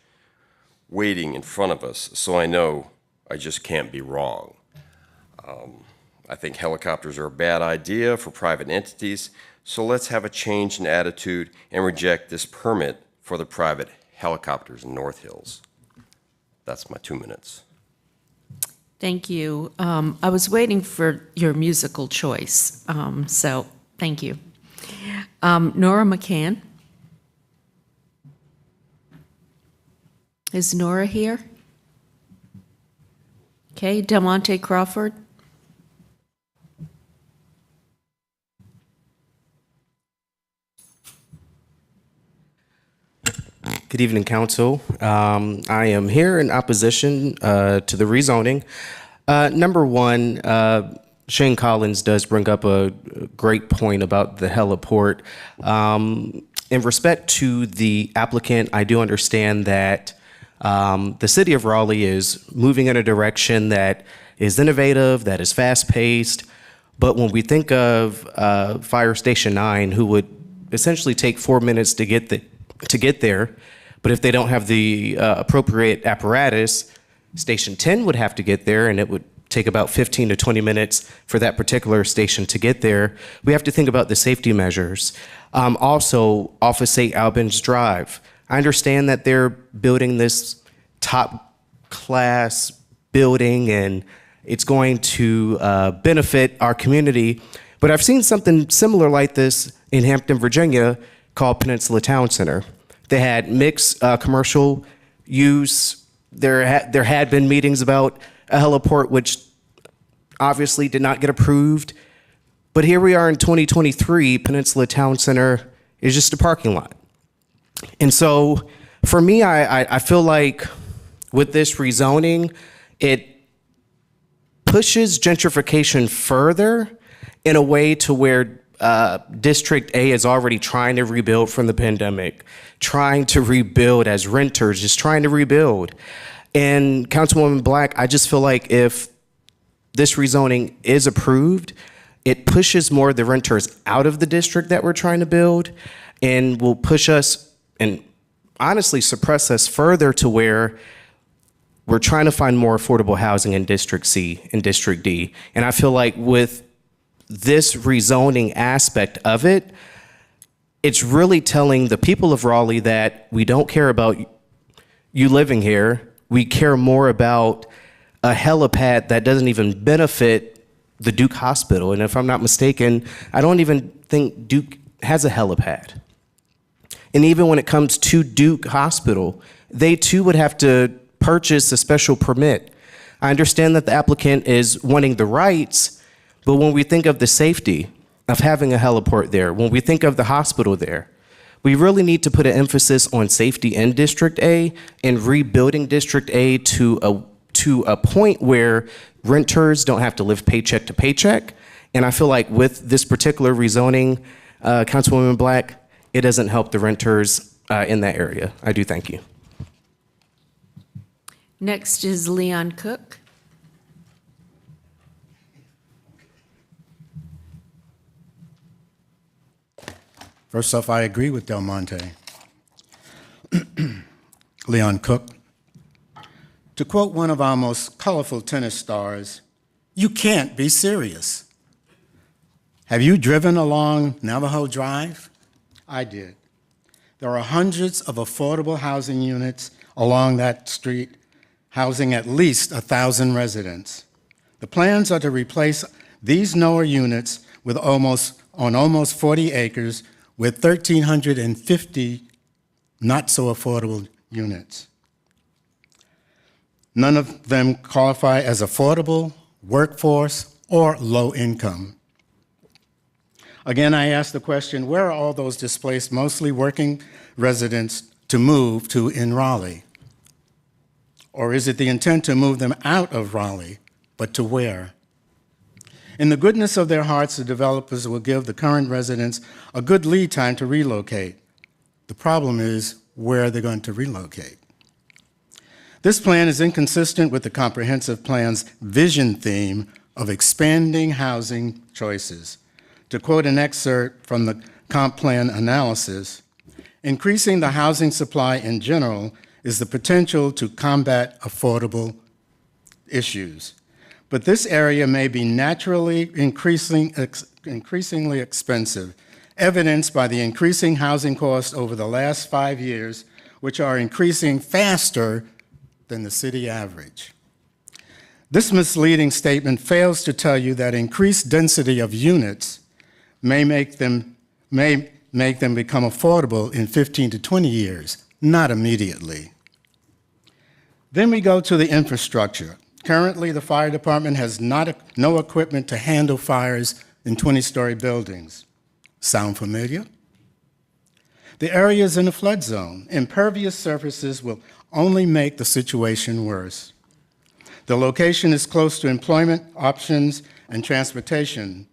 waiting in front of us, so I know I just can't be wrong. I think helicopters are a bad idea for private entities, so let's have a change in attitude and reject this permit for the private helicopters in North Hills. That's my 2 minutes. Thank you. I was waiting for your musical choice, so thank you. Nora McCann. Is Nora here? Okay, Del Monte Crawford. Good evening, Council. I am here in opposition to the rezoning. Number 1, Shane Collins does bring up a great point about the heliport. In respect to the applicant, I do understand that the city of Raleigh is moving in a direction that is innovative, that is fast-paced. But when we think of Fire Station 9, who would essentially take 4 minutes to get there, but if they don't have the appropriate apparatus, Station 10 would have to get there, and it would take about 15 to 20 minutes for that particular station to get there. We have to think about the safety measures. Also, off of St. Albans Drive, I understand that they're building this top-class building, and it's going to benefit our community. But I've seen something similar like this in Hampton, Virginia, called Peninsula Town Center. They had mixed commercial use. There had been meetings about a heliport, which obviously did not get approved. But here we are in 2023, Peninsula Town Center is just a parking lot. And so for me, I feel like with this rezoning, it pushes gentrification further in a way to where District A is already trying to rebuild from the pandemic, trying to rebuild as renters, just trying to rebuild. And Councilwoman Black, I just feel like if this rezoning is approved, it pushes more of the renters out of the district that we're trying to build and will push us and honestly suppress us further to where we're trying to find more affordable housing in District C and District D. And I feel like with this rezoning aspect of it, it's really telling the people of Raleigh that we don't care about you living here. We care more about a helipad that doesn't even benefit the Duke Hospital. And if I'm not mistaken, I don't even think Duke has a helipad. And even when it comes to Duke Hospital, they too would have to purchase a special permit. I understand that the applicant is wanting the rights, but when we think of the safety of having a heliport there, when we think of the hospital there, we really need to put an emphasis on safety in District A and rebuilding District A to a point where renters don't have to live paycheck to paycheck. And I feel like with this particular rezoning, Councilwoman Black, it doesn't help the renters in that area. I do thank you. Next is Leon Cook. First off, I agree with Del Monte. Leon Cook. To quote one of our most colorful tennis stars, you can't be serious. Have you driven along Navajo Drive? I did. There are hundreds of affordable housing units along that street, housing at least 1,000 residents. The plans are to replace these NOAA units with almost 40 acres with 1,350 not so affordable units. None of them qualify as affordable, workforce, or low income. Again, I ask the question, where are all those displaced, mostly working residents to move to in Raleigh? Or is it the intent to move them out of Raleigh, but to where? In the goodness of their hearts, the developers will give the current residents a good lead time to relocate. The problem is where they're going to relocate. This plan is inconsistent with the comprehensive plan's vision theme of expanding housing choices. To quote an excerpt from the comp plan analysis, increasing the housing supply in general is the potential to combat affordable issues. But this area may be naturally increasingly expensive, evidenced by the increasing housing costs over the last 5 years, which are increasing faster than the city average. This misleading statement fails to tell you that increased density of units may make them become affordable in 15 to 20 years, not immediately. Then we go to the infrastructure. Currently, the fire department has no equipment to handle fires in 20-story buildings. Sound familiar? The area is in a flood zone. Impervious surfaces will only make the situation worse. The location is close to employment options and transportation,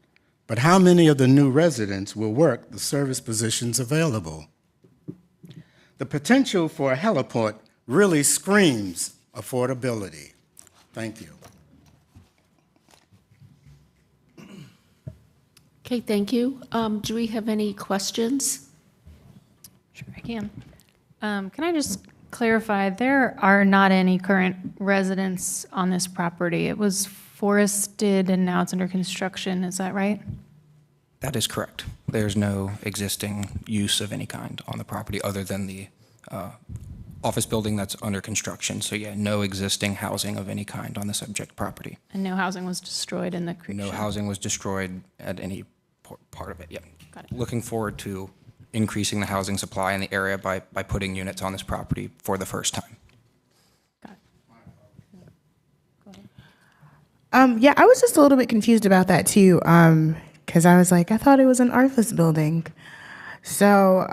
but how many of the new residents will work the service positions available? The potential for a heliport really screams affordability. Thank you. Okay, thank you. Do we have any questions? Sure, I can. Can I just clarify, there are not any current residents on this property. It was forested and now it's under construction, is that right? That is correct. There's no existing use of any kind on the property other than the office building that's under construction. So yeah, no existing housing of any kind on the subject property. And no housing was destroyed in the creation? No housing was destroyed at any part of it, yep. Got it. Looking forward to increasing the housing supply in the area by putting units on this property for the first time. Yeah, I was just a little bit confused about that too, because I was like, I thought it was an office building. So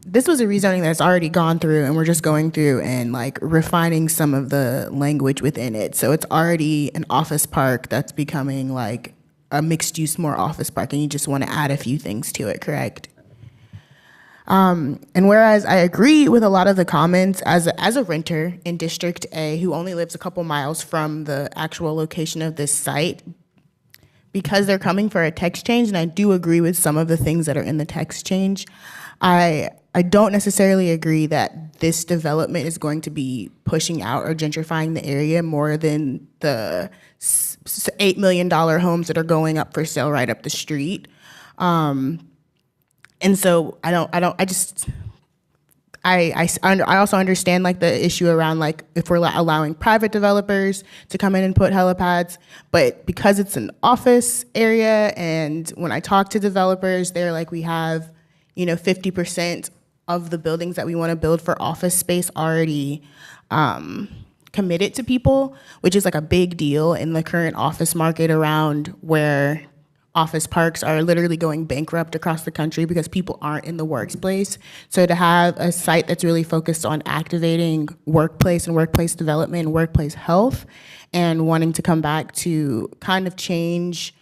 this was a rezoning that's already gone through, and we're just going through and like refining some of the language within it. So it's already an office park that's becoming like a mixed use, more office park, and you just want to add a few things to it, correct? And whereas I agree with a lot of the comments as a renter in District A who only lives a couple miles from the actual location of this site, because they're coming for a text change, and I do agree with some of the things that are in the text change, I don't necessarily agree that this development is going to be pushing out or gentrifying the area more than the $8 million homes that are going up for sale right up the street. And so I also understand like the issue around like if we're allowing private developers to come in and put helipads, but because it's an office area, and when I talk to developers, they're like, we have, 50% of the buildings that we want to build for office space already committed to people, which is like a big deal in the current office market around where office parks are literally going bankrupt across the country because people aren't in the workplace. So to have a site that's really focused on activating workplace and workplace development and workplace health, and wanting to come back to kind of change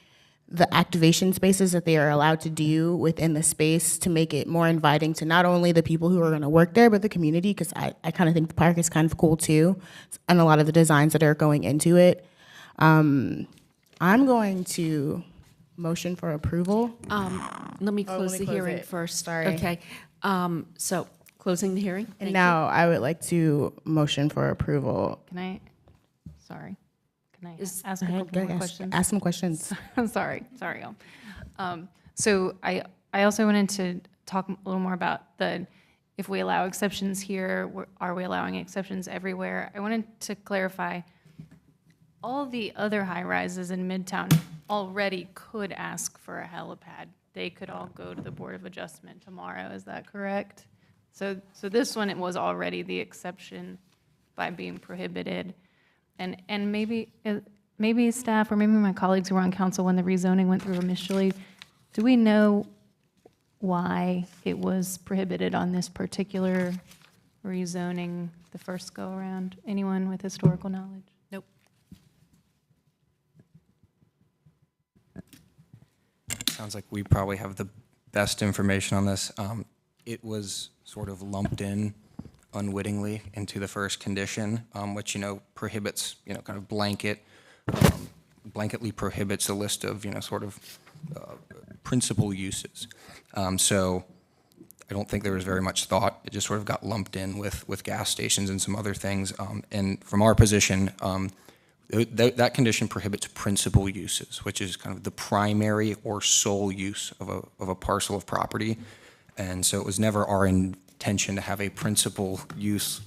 the activation spaces that they are allowed to do within the space to make it more inviting to not only the people who are going to work there, but the community, because I kind of think the park is kind of cool too, and a lot of the designs that are going into it. I'm going to motion for approval. Let me close let the me close hearing it. first. Sorry. Okay. So closing the hearing. And now I would like to motion for approval. Can I ask a Go couple ahead, more ask- questions? ask some questions. I'm sorry, y'all. So I also wanted to talk a little more about if we allow exceptions here, are we allowing exceptions everywhere? I wanted to clarify, all the other high-rises in Midtown already could ask for a helipad. They could all go to the Board of Adjustment tomorrow, is that correct? So this one, it was already the exception by being prohibited. And maybe staff, or maybe my colleagues who were on council when the rezoning went through initially, do we know why it was prohibited on this particular rezoning the first go-around? Anyone with historical knowledge? Nope. Sounds like we probably have the best information on this. It was sort of lumped in unwittingly into the first condition, which, prohibits, kind of blanketly prohibits a list of, sort of principal uses. So I don't think there was very much thought. It just sort of got lumped in with gas stations and some other things. And from our position, that condition prohibits principal uses, which is kind of the primary or sole use of a parcel of property. And so it was never our intention to have a principal use,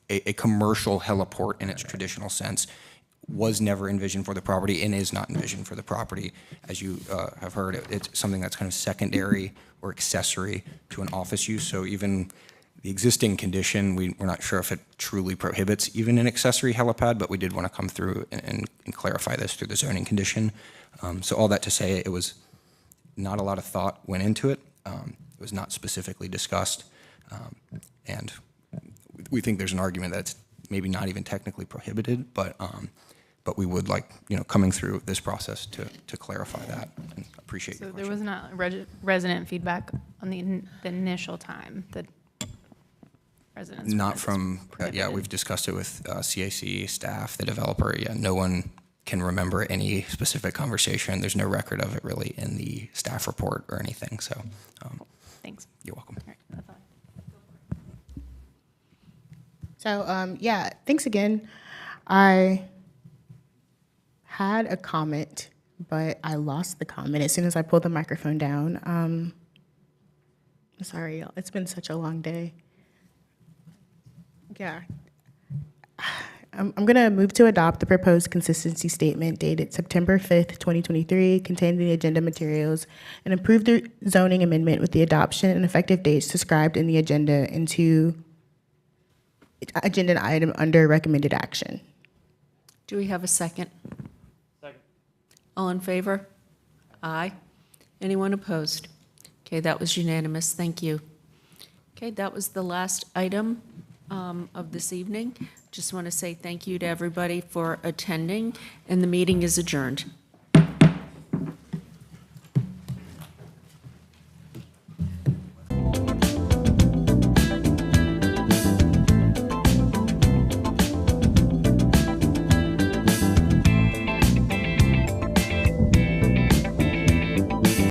a commercial heliport in its traditional sense was never envisioned for the property and is not envisioned for the property. As you have heard, it's something that's kind of secondary or accessory to an office use. So even the existing condition, we're not sure if it truly prohibits even an accessory helipad, but we did want to come through and clarify this through the zoning condition. So all that to say, it was not a lot of thought went into it. It was not specifically discussed. And we think there's an argument that it's maybe not even technically prohibited, but we would like, coming through this process to clarify that, and appreciate your So question. there was not resident feedback on the initial time that residents? Not from, we've discussed it with CAC staff, the developer. Yeah, no one can remember any specific conversation. There's no record of it really in the staff report or anything, so. Thanks. You're welcome. So, thanks again. I had a comment, but I lost the comment as soon as I pulled the microphone down. Sorry, y'all. It's been such a long day. Yeah. I'm going to move to adopt the proposed consistency statement dated September 5th, 2023, containing the agenda materials, and approve the zoning amendment with the adoption and effective dates described in the agenda into agenda item under recommended action. Do we have a second? Second. All in favor? Aye. Anyone opposed? Okay, that was unanimous. Thank you. Okay, that was the last item of this evening. Just want to say thank you to everybody for attending, and the meeting is adjourned.